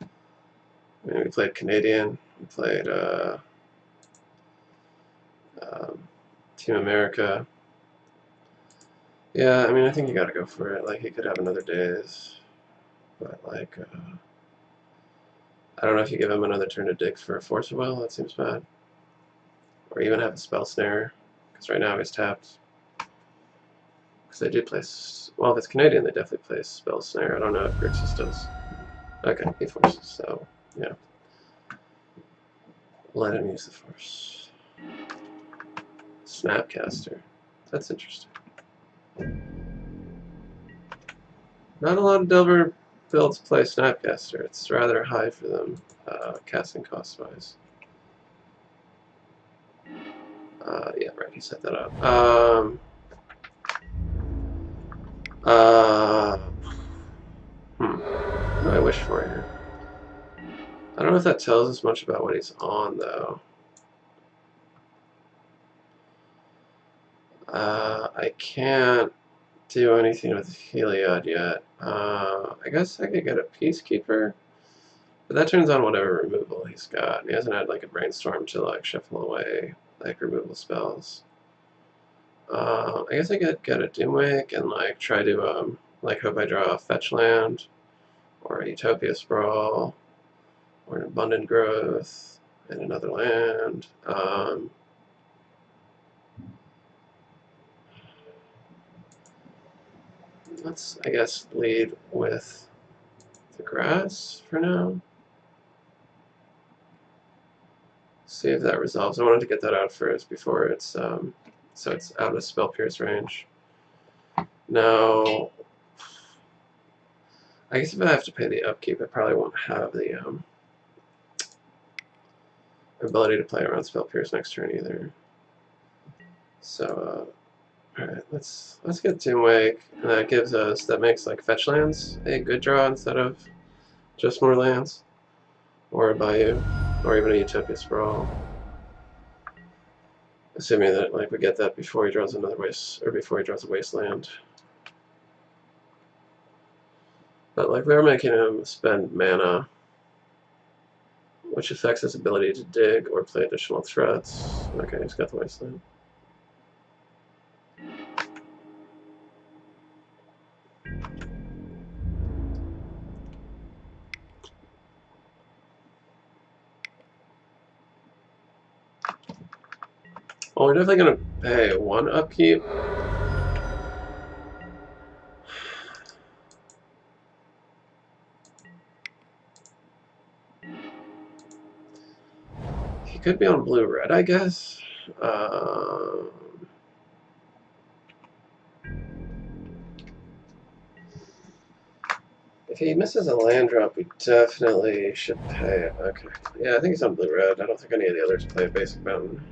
I mean, we played Canadian, we played, Team America. Yeah, I mean, I think you gotta go for it. Like, he could have another days. But, like, I don't know if you give him another turn to dig for a Force of Will, that seems bad. Or even have a Spell Snare, because right now he's tapped. Because they do play, well, if it's Canadian, they definitely play Spell Snare. I don't know if Grixis does. Okay, he forces, so, yeah. Let him use the Force. Snapcaster. That's interesting. Not a lot of Delver builds play Snapcaster. It's rather high for them, casting cost-wise. Yeah, right, he set that up. What do I wish for here? I don't know if that tells us much about what he's on, though. I can't do anything with Heliod yet. I guess I could get a Peacekeeper, but that turns on whatever removal he's got. He hasn't had like a Brainstorm to like shuffle away like removal spells. I guess I could get a Doomwake and like try to like hope I draw a Fetch Land, or a Utopia Sprawl, or an Abundant Growth, and another land. Let's, I guess, lead with the grass for now. See if that resolves. I wanted to get that out first before it's so it's out of Spell Pierce range. Now, I guess if I have to pay the upkeep, I probably won't have the ability to play around Spell Pierce next turn either. So, alright, let's get Doomwake, and that gives us, that makes like fetch lands a good draw instead of just more lands, or a Bayou, or even a Utopia Sprawl. Assuming that like we get that before he draws another waste, or before he draws a wasteland. But like we are making him spend mana, which affects his ability to dig or play additional threats. Okay, he's got the wasteland. Well, we're definitely going to pay one upkeep. He could be on blue-red, I guess. If he misses a land drop, we definitely should pay it. Okay. Yeah, I think he's on blue-red. I don't think any of the others play basic mountain.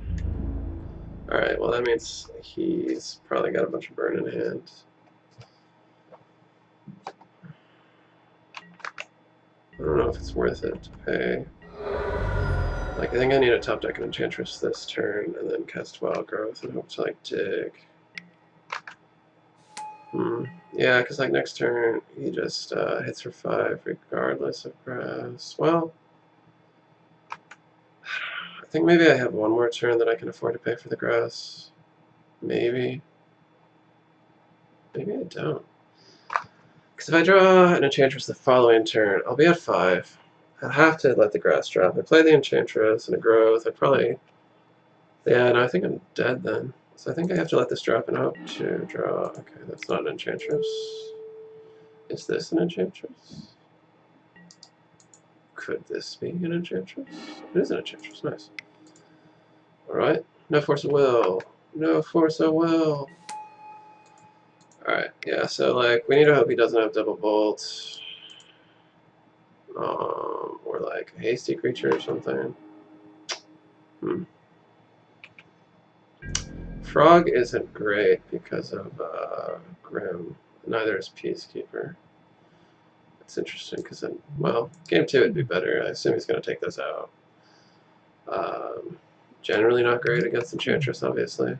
Alright, well that means he's probably got a bunch of burn in hand. I don't know if it's worth it to pay. Like, I think I need a top deck and Enchantress this turn, and then cast Wild Growth and hope to, like, dig. Yeah, because, like, next turn, he just hits for 5 regardless of grass. Well, I think maybe I have one more turn that I can afford to pay for the grass. Maybe. Maybe I don't. Because if I draw an Enchantress the following turn, I'll be at 5. I'll have to let the grass drop. I play the Enchantress and a Growth. I'd probably... Yeah, no, I think I'm dead then. So I think I have to let this drop and hope to draw... Okay, that's not an Enchantress. Is this an Enchantress? Could this be an Enchantress? It is an Enchantress, nice. Alright, no Force of Will. No, Force, oh well. Alright, yeah, so like, we need to hope he doesn't have double bolts. Or like a hasty creature or something. Frog isn't great because of Grim. Neither is Peacekeeper. It's interesting because then, well, game 2 would be better. I assume he's going to take those out. Generally not great against Enchantress, obviously.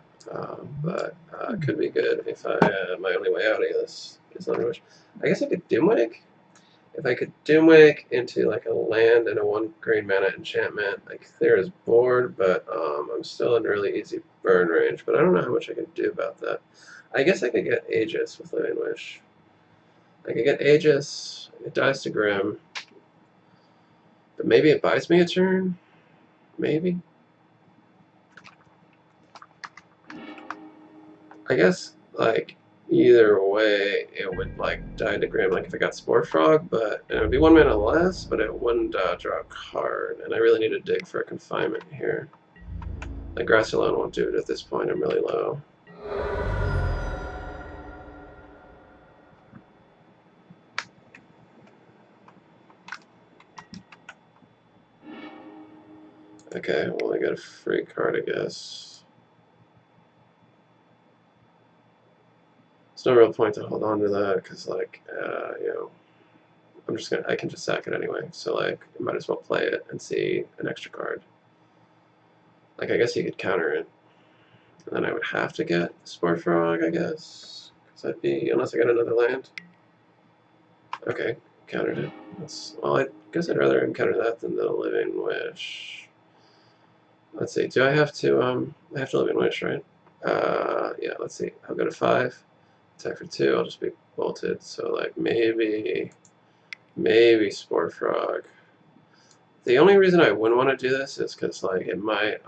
But it could be good if my only way out of this is Living Wish. I guess I could Dimwig? If I could Dimwig into like a land and a 1 green mana enchantment, I clear his board, but I'm still in really easy burn range. But I don't know how much I can do about that. I guess I could get Aegis with Living Wish. I could get Aegis, it dies to Grim, but maybe it buys me a turn? Maybe? I guess, like, either way, it would, like, die to Grim, like, if I got Spore Frog, but it would be 1 mana less, but it wouldn't draw a card, and I really need to dig for a confinement here. Like, Grass alone won't do it at this point, I'm really low. Okay, well, I got a free card, I guess. There's no real point to hold on to that, because, like, you know, I can just sack it anyway, so, like, I might as well play it and see an extra card. Like, I guess you could counter it. And then I would have to get Spore Frog, I guess. Because I'd be, unless I get another land. Okay, countered it. Well, I guess I'd rather encounter that than the Living Wish. Let's see, do I have to, I have to Living Wish, right? Yeah, let's see. I'll go to 5. Attack for 2, I'll just be bolted. So, like, maybe Spore Frog. The only reason I wouldn't want to do this is because, like, it might,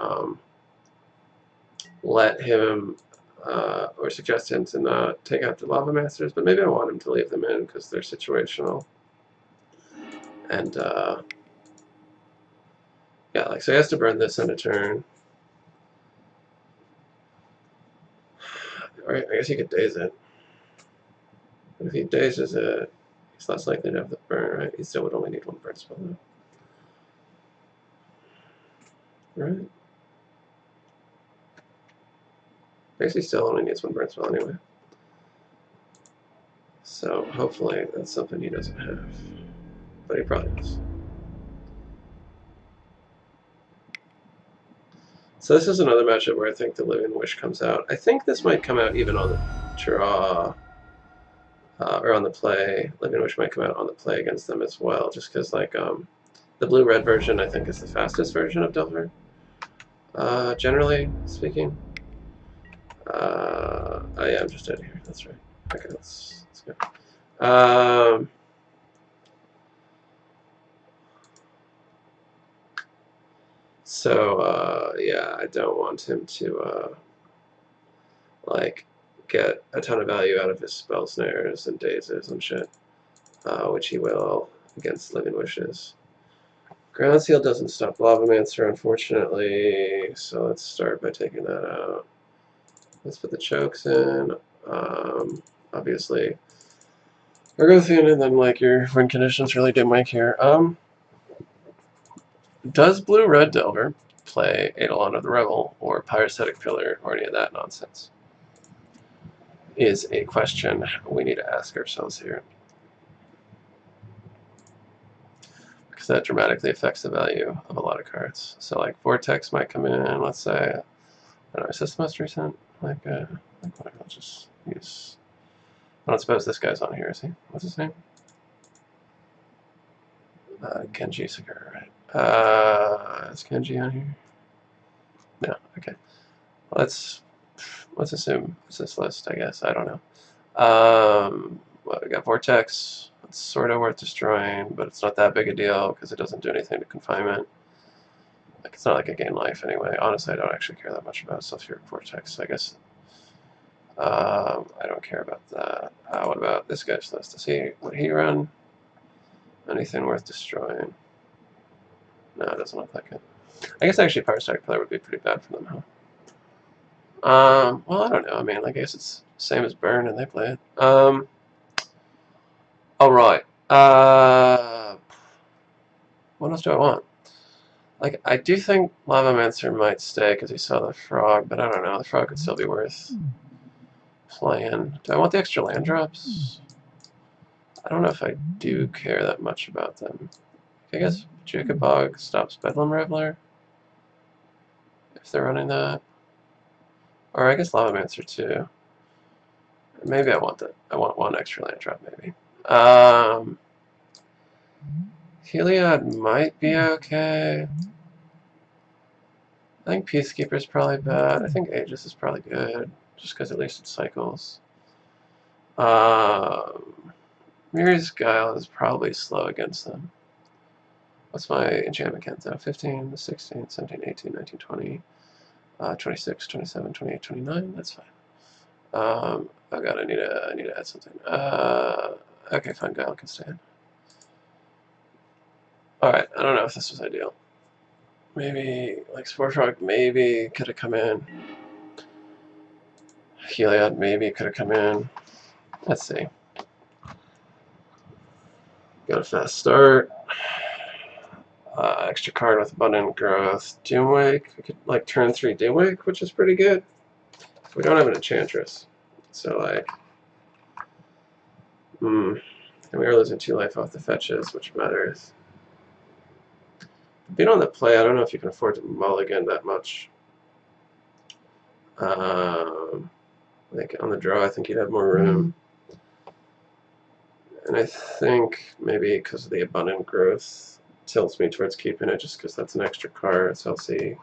let him or suggest him to not take out the Lava Masters, but maybe I want him to leave them in because they're situational. And yeah, like, so he has to burn this in a turn. Or I guess he could daze it. But if he dazes it, he's less likely to have the burn, right? He still would only need 1 burn spell though. Right? I guess he still only needs 1 burn spell anyway. So hopefully that's something he doesn't have. But he probably does. So this is another matchup where I think the Living Wish comes out. I think this might come out even on the draw. Or on the play. Living Wish might come out on the play against them as well, just because, like, the blue-red version, I think, is the fastest version of Delver, generally speaking. Oh yeah, I'm just out of here, that's right. Okay, let's go. So, yeah, I don't want him to, like, get a ton of value out of his spell snares and dazes and shit, which he will against Living Wishes. Ground Seal doesn't stop Lavamancer, unfortunately, so let's start by taking that out. Let's put the chokes in. Obviously, Argothian, and then, like, your win conditions really do make here. Does Blue-Red Delver play Eidolon of the Revel, or Pyrostatic Pillar, or any of that nonsense? Is a question we need to ask ourselves here. Because that dramatically affects the value of a lot of cards. So, like, Vortex might come in, let's say, I don't know, is this the most recent? Like whatever, I'll just use... I don't suppose this guy's on here, is he? What's his name? Kenji Sakura, right? Is Kenji on here? No, okay. Let's assume it's this list, I guess. I don't know. Well, we got Vortex. It's sort of worth destroying, but it's not that big a deal because it doesn't do anything to confinement. Like, it's not like a gain life anyway. Honestly, I don't actually care that much about Sulfuric Vortex. So I guess I don't care about that. What about this guy's list? Would he run anything worth destroying? No, it doesn't look like it. I guess actually Pyrostatic Pillar would be pretty bad for them, huh? Well, I don't know. I mean, I guess it's the same as Burn, and they play it. All right. What else do I want? Like, I do think Lavamancer might stay because he saw the frog, but I don't know. The frog could still be worth playing. Do I want the extra land drops? I don't know if I do care that much about them. I guess Jacobog stops Bedlam Reveler if they're running that. Or I guess Lavamancer too. Maybe I want that. I want one extra land drop, maybe. Heliod might be okay. I think Peacekeeper's probably bad. I think Aegis is probably good, just because at least it cycles. Mirror's Guile is probably slow against them. What's my enchantment count though? 15, 16, 17, 18, 19, 20, 26, 27, 28, 29. That's fine. Oh god, I need to add something. Okay, fine, Guile can stand. Alright, I don't know if this was ideal. Maybe, like, Spore Frog maybe could have come in. Heliod maybe could have come in. Let's see. Got a fast start. Extra card with abundant growth. Doomwake. We could, like, turn 3 Doomwake, which is pretty good. We don't have an Enchantress. So, like... and we are losing 2 life off the fetches, which matters. Being on the play, I don't know if you can afford to mulligan that much. Like on the draw, I think you'd have more room. And I think maybe because of the abundant growth tilts me towards keeping it just because that's an extra card. So I'll see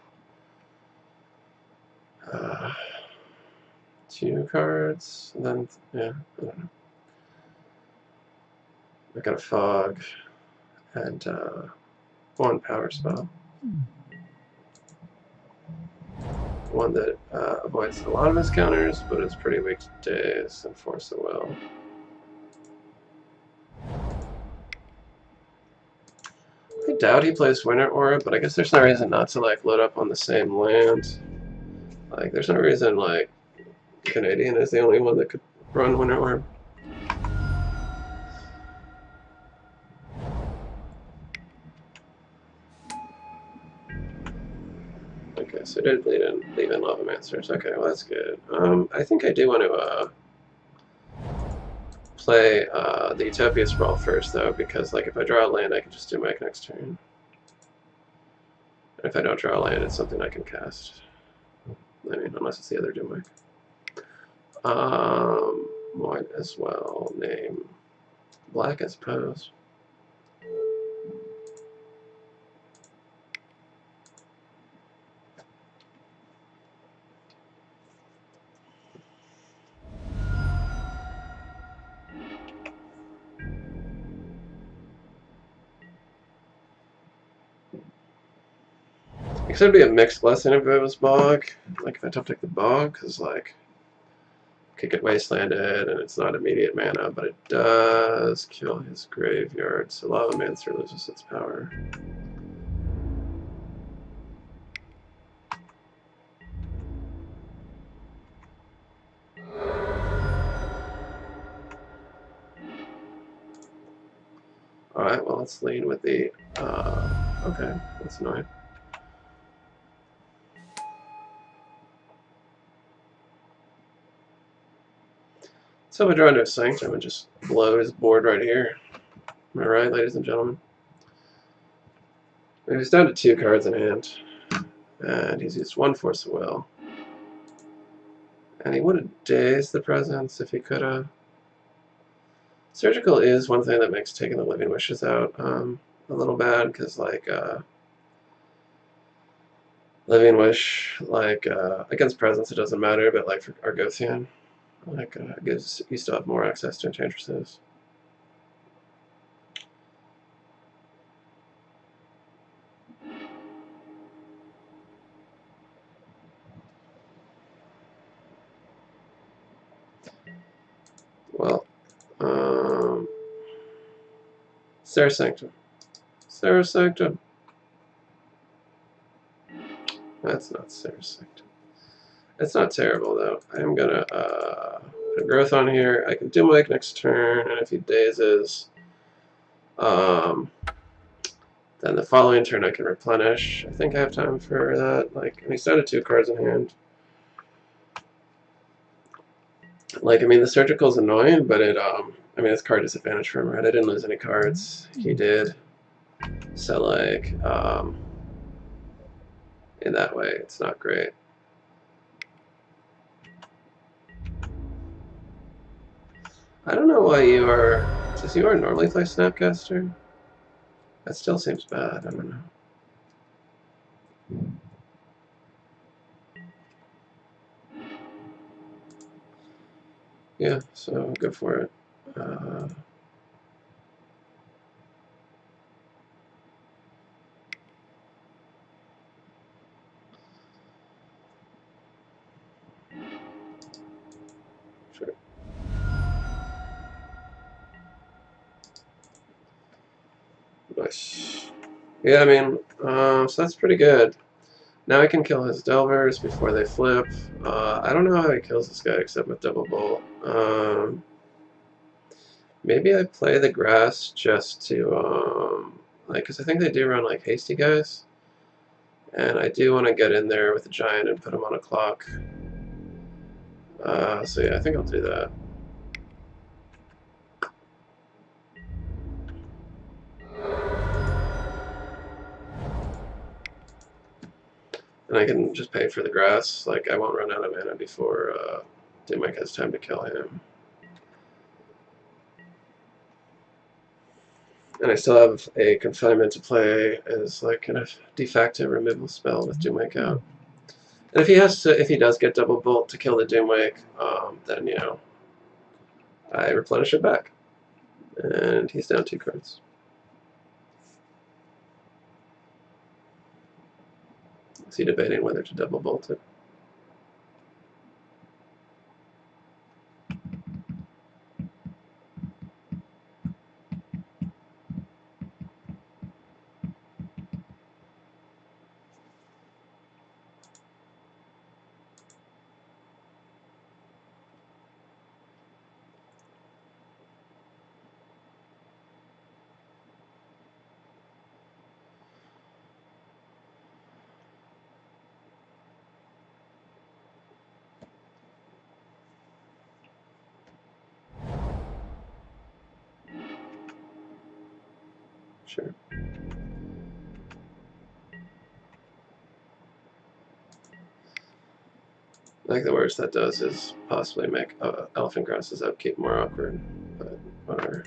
2 cards, and then, yeah, I don't know. I got a fog and 1 power spell. One that avoids a lot of his counters, but it's pretty weak to Daze and Force of Will. I doubt he plays Winter Aura, but I guess there's no reason not to, like, load up on the same land. Like, there's no reason, like, Canadian is the only one that could run Winter Aura. Okay, so I did leave in Lavamancers. Okay, well that's good. I think I do want to play the Utopia Sprawl first, though, because, like, if I draw a land, I can just do my next turn. And if I don't draw a land, it's something I can cast. I mean, unless it's the other Doomwake. Might as well name Black, I suppose. Except it'd be a mixed blessing if it was Bog. Like, if I top take the Bog, because, like, could get Wastelanded, and it's not immediate mana, but it does kill his graveyard, so Lavamancer loses its power. Alright, well, let's lead with the... okay, that's annoying. So we draw into a Sanctum and just blow his board right here. Am I right, ladies and gentlemen? He's down to 2 cards in hand. And he's used 1 Force of Will. And he would have dazed the presence if he could have. Surgical is one thing that makes taking the Living Wishes out a little bad, because, like, Living Wish, like, against presence it doesn't matter, but, like, for Argothian, like, gives you still have more access to Enchantresses. Well, Serra Sanctum. Serra Sanctum. That's not Serra Sanctum. It's not terrible though. I'm gonna put growth on here. I can do Mike next turn, and if he dazes, then the following turn I can replenish. I think I have time for that. Like, and he's down to 2 cards in hand. Like, I mean, the surgical's annoying, but it, I mean, it's card disadvantage for him, right? I didn't lose any cards. He did. So, like, in that way, it's not great. I don't know why you are... Does you are normally play Snapcaster? That still seems bad. I don't know. Yeah, so go for it. Sure. Nice. Yeah, I mean, so that's pretty good. Now I can kill his Delvers before they flip. I don't know how he kills this guy except with Double Bolt. Maybe I play the grass just to, like, because I think they do run, like, hasty guys. And I do want to get in there with the Giant and put him on a clock. So yeah, I think I'll do that. And I can just pay for the grass. Like, I won't run out of mana before Mike has time to kill him. And I still have a confinement to play as like kind of de facto removal spell with Doomwake out. And if he does get double bolt to kill the Doomwake, then you know I replenish it back, and he's down 2 cards. Is he debating whether to double bolt it? Sure. Like the worst that does is possibly make Elephant Grass's upkeep more awkward, but whatever.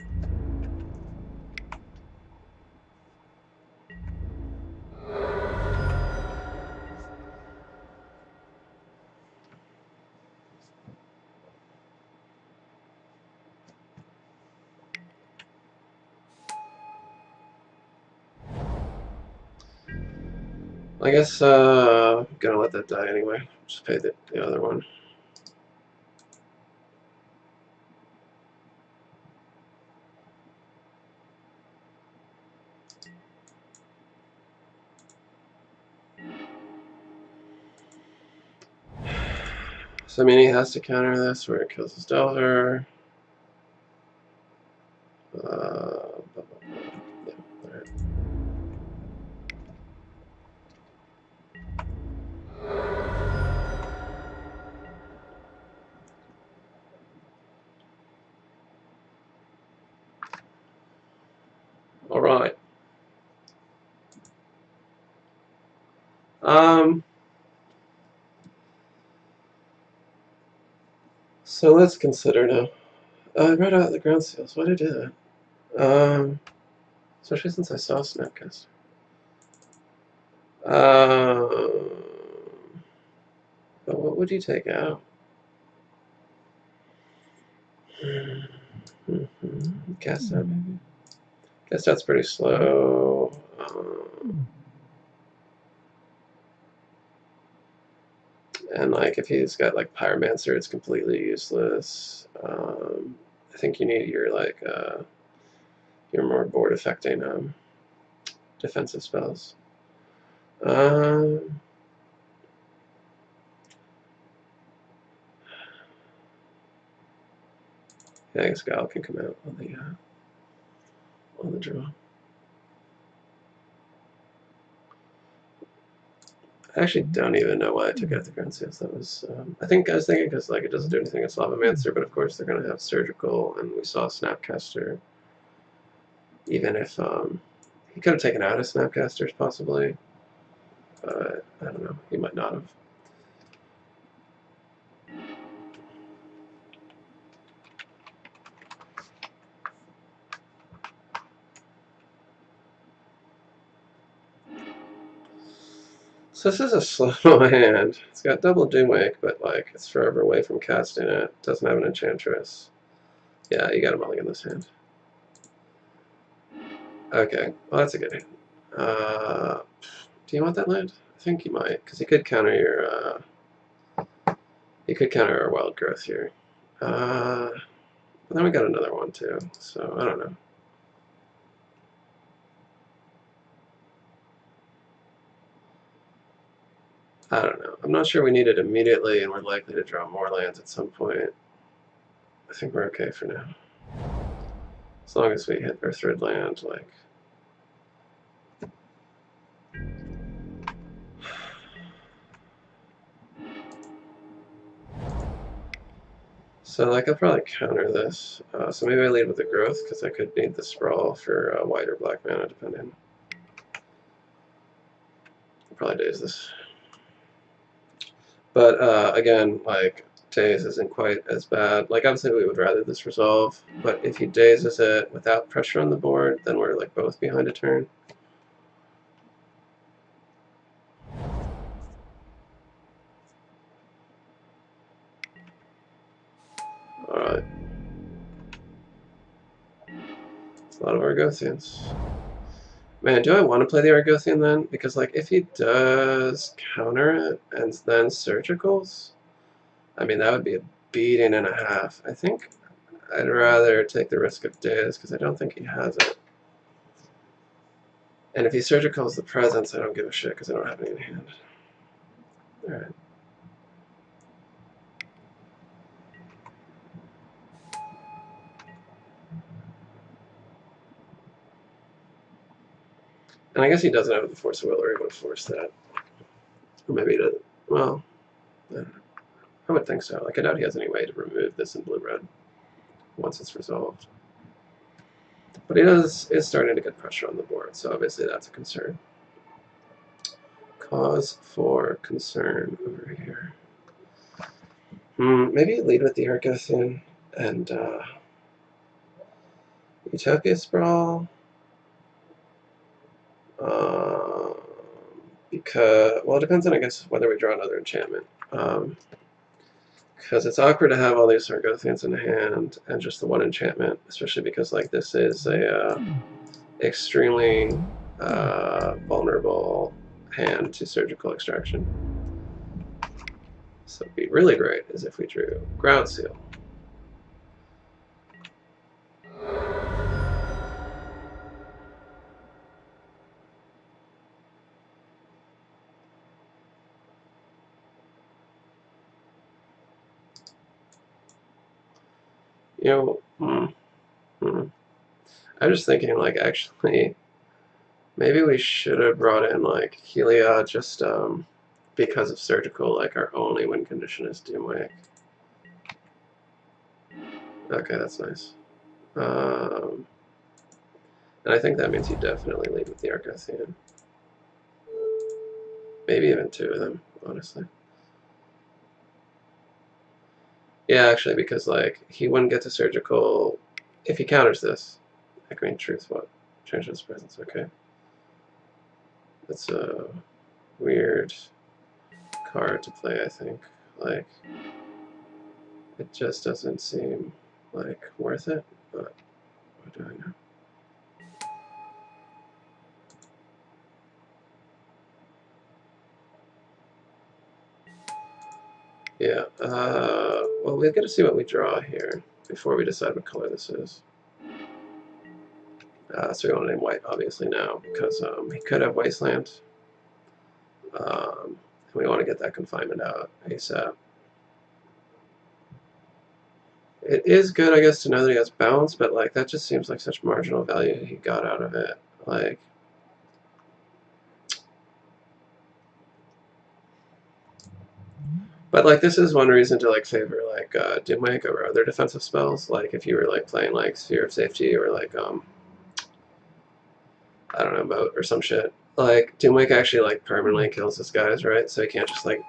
I guess I'm gonna let that die anyway. Just pay the other one. So I mean he has to counter this where it kills his Delver. Yeah, alright. Alright. So let's consider now. I read out the ground seals. Why did I do that? Especially since I saw Snapcast. But what would you take out? Cast out, maybe. Cast out's pretty slow. And like if he's got like Pyromancer, it's completely useless. I think you need your like your more board affecting defensive spells. Yeah, I guess Gal can come out on the draw. I actually don't even know why I took out the Ground Seals. That was, I was thinking because like it doesn't do anything against Lavamancer, but of course they're going to have Surgical, and we saw Snapcaster. Even if he could have taken out his Snapcasters possibly, but I don't know. He might not have. So this is a slow hand. It's got double Doomwake, but like it's forever away from casting it. Doesn't have an Enchantress. Yeah, you got a mulligan this hand. Okay, well that's a good hand. Do you want that land? I think you might, because he could counter your. He could counter our Wild Growth here. But then we got another one too, so I don't know. I don't know. I'm not sure we need it immediately, and we're likely to draw more lands at some point. I think we're okay for now. As long as we hit our third land, like. So like I'll probably counter this. So maybe I lead with the growth, because I could need the sprawl for white or black mana, depending. I'll probably daze this. But again, like, daze isn't quite as bad. Like, obviously we would rather this resolve, but if he dazes it without pressure on the board, then we're like both behind a turn. Alright. It's a lot of Argothians. Man, do I want to play the Argothian then? Because, like, if he does counter it and then Surgicals, I mean, that would be a beating and a half. I think I'd rather take the risk of daze, because I don't think he has it. And if he Surgicals the Presence, I don't give a shit, because I don't have any in hand. Alright. And I guess he doesn't have the Force of Will, or he would force that. Or maybe he doesn't. Well, I don't know. I would think so. Like, I doubt he has any way to remove this in blue-red once it's resolved. But he is starting to get pressure on the board, so obviously that's a concern. Cause for concern over here. Maybe lead with the Argothian and Utopia Sprawl. Because, well, it depends on, I guess, whether we draw another enchantment. Because it's awkward to have all these Argothians in hand and just the one enchantment, especially because, like, this is a extremely vulnerable hand to Surgical Extraction. So it'd be really great is if we drew Ground Seal. You know, I'm just thinking, like, actually, maybe we should have brought in, like, Helia just because of Surgical. Like, our only win condition is Doomwake. Okay, that's nice. And I think that means you definitely lead with the Argothian. Maybe even two of them, honestly. Yeah, actually, because, like, he wouldn't get to Surgical if he counters this. Echoing Truth, what? Change his presence, okay. That's a weird card to play, I think. Like, it just doesn't seem, like, worth it, but what do I know? Yeah, well, we've got to see what we draw here before we decide what color this is. So we want to name white, obviously, now, because he could have Wasteland. And we want to get that confinement out ASAP. it is good, I guess, to know that he has bounce, but like that just seems like such marginal value he got out of it. Like, but like this is one reason to like favor like Doomwake over other defensive spells. Like if you were like playing like Sphere of Safety or like I don't know, Moat or some shit. Like Doomwake actually like permanently kills his guys, right? So he can't just like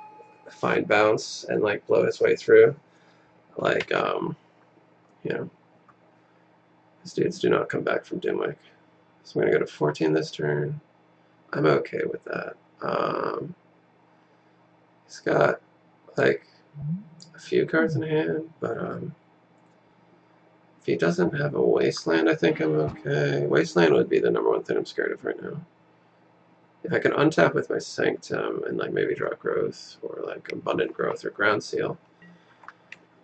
find bounce and like blow his way through. Like you know, these dudes do not come back from Doomwake. So I'm gonna go to 14 this turn. I'm okay with that. He's got like a few cards in hand, but if he doesn't have a Wasteland, I think I'm okay. Wasteland would be the #1 thing I'm scared of right now. If I can untap with my Sanctum and like maybe draw Growth or like Abundant Growth or Ground Seal,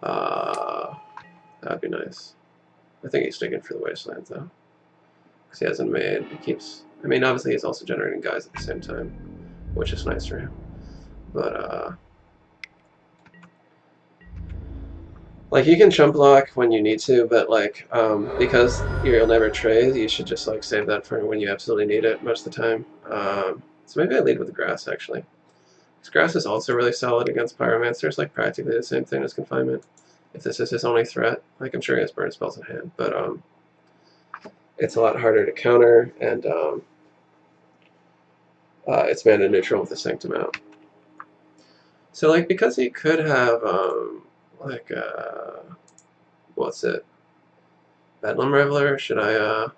that'd be nice. I think he's sticking for the Wasteland though, because he hasn't made. He keeps. I mean, obviously he's also generating guys at the same time, which is nice for him. But like you can chump block when you need to, but like because you'll never trade, you should just like save that for when you absolutely need it most of the time. So maybe I lead with the Grass actually. Because Grass is also really solid against Pyromancer. It's like practically the same thing as Confinement. If this is his only threat, like I'm sure he has burn spells in hand, but it's a lot harder to counter, and it's mana neutral with the Sanctum out. So like because he could have like what's it? Bedlam Reveler? Should I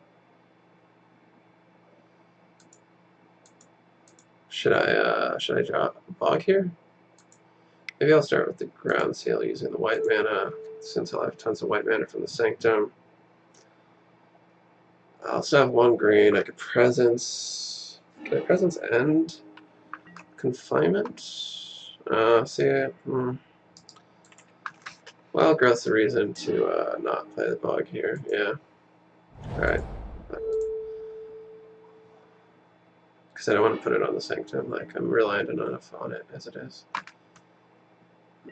drop Bog here? Maybe I'll start with the Ground Seal using the white mana, since I'll have tons of white mana from the Sanctum. I also have 1 green. I could Presence. Can I Presence end Confinement? See. Well, Growth's a reason to not play the Bog here. Yeah. Alright. Because I don't want to put it on the Sanctum. Like, I'm reliant enough on it as it is.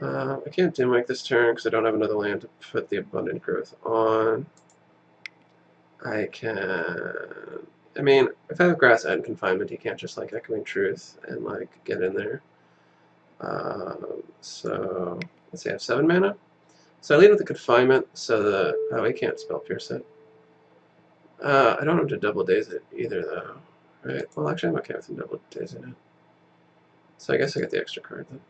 I can't Doomwake this turn because I don't have another land to put the Abundant Growth on. I can... I mean, if I have Grass and Confinement, he can't just, like, Echoing Truth and, like, get in there. So, let's see, I have 7 mana. So I lead with the Confinement so that... Oh, he can't Spell Pierce it. I don't have to double daze it either, though. Right? Well, actually, I'm okay with him double dazing it. So I guess I get the extra card, then.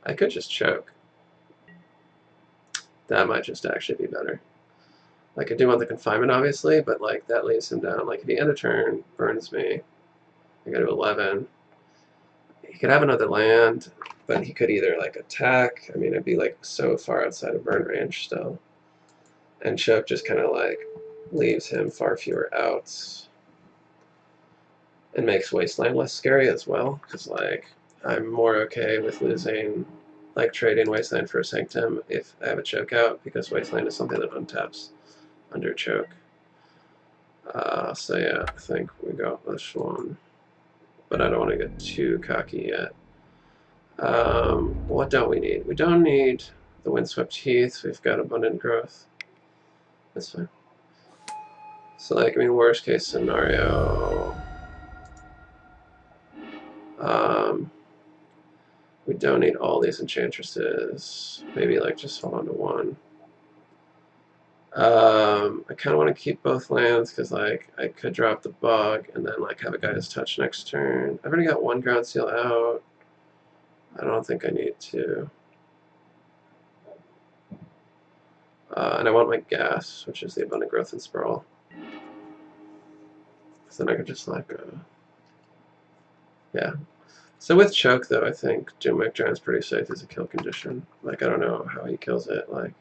I could just choke. That might just actually be better. Like, I do want the Confinement, obviously, but, like, that leaves him down. Like, if he end a turn, burns me, I go to 11. He could have another land, but he could either, like, attack. I mean, it'd be, like, so far outside of burn range still. And choke just kind of, like, leaves him far fewer outs. And makes Wasteland less scary as well, because, like, I'm more okay with losing, like, trading Wasteland for a Sanctum if I have a choke out, because Wasteland is something that untaps under choke. So yeah, I think we got this one. But I don't want to get too cocky yet. What don't we need? We don't need the Windswept Heath. We've got Abundant Growth. That's fine. So, like, I mean, worst case scenario... we don't need all these Enchantresses. Maybe, like, just hold on to 1. I kind of want to keep both lands because, like, I could drop the Bog and then, like, have a guy's touch next turn. I've already got 1 Ground Seal out. I don't think I need to. And I want my Gas, which is the Abundant Growth and Sprawl. So then I could just, like, yeah. So with Choke, though, I think Doomwake Giant's pretty safe as a kill condition. Like, I don't know how he kills it, like...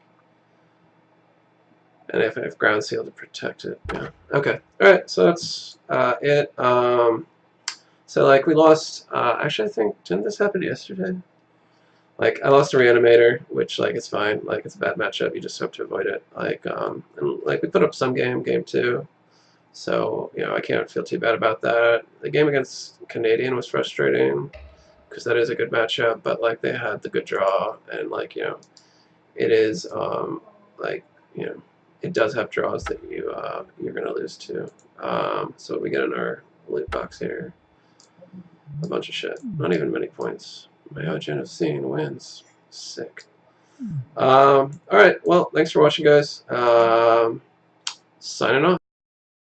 And if I have Ground Seal to protect it, yeah. Okay, alright, so that's it. So, like, we lost... actually, I think... Didn't this happen yesterday? Like, I lost a Reanimator, which, like, it's fine. Like, it's a bad matchup. You just hope to avoid it. Like, and, like, we put up some game 2. So, you know, I can't feel too bad about that. The game against Canadian was frustrating because that is a good matchup, but like they had the good draw, and like, you know, it is like, you know, it does have draws that you're gonna lose to. So we get in our loot box here, a bunch of shit, not even many points. My Agent of Seeing wins. Sick. All right, well, thanks for watching, guys. Signing off.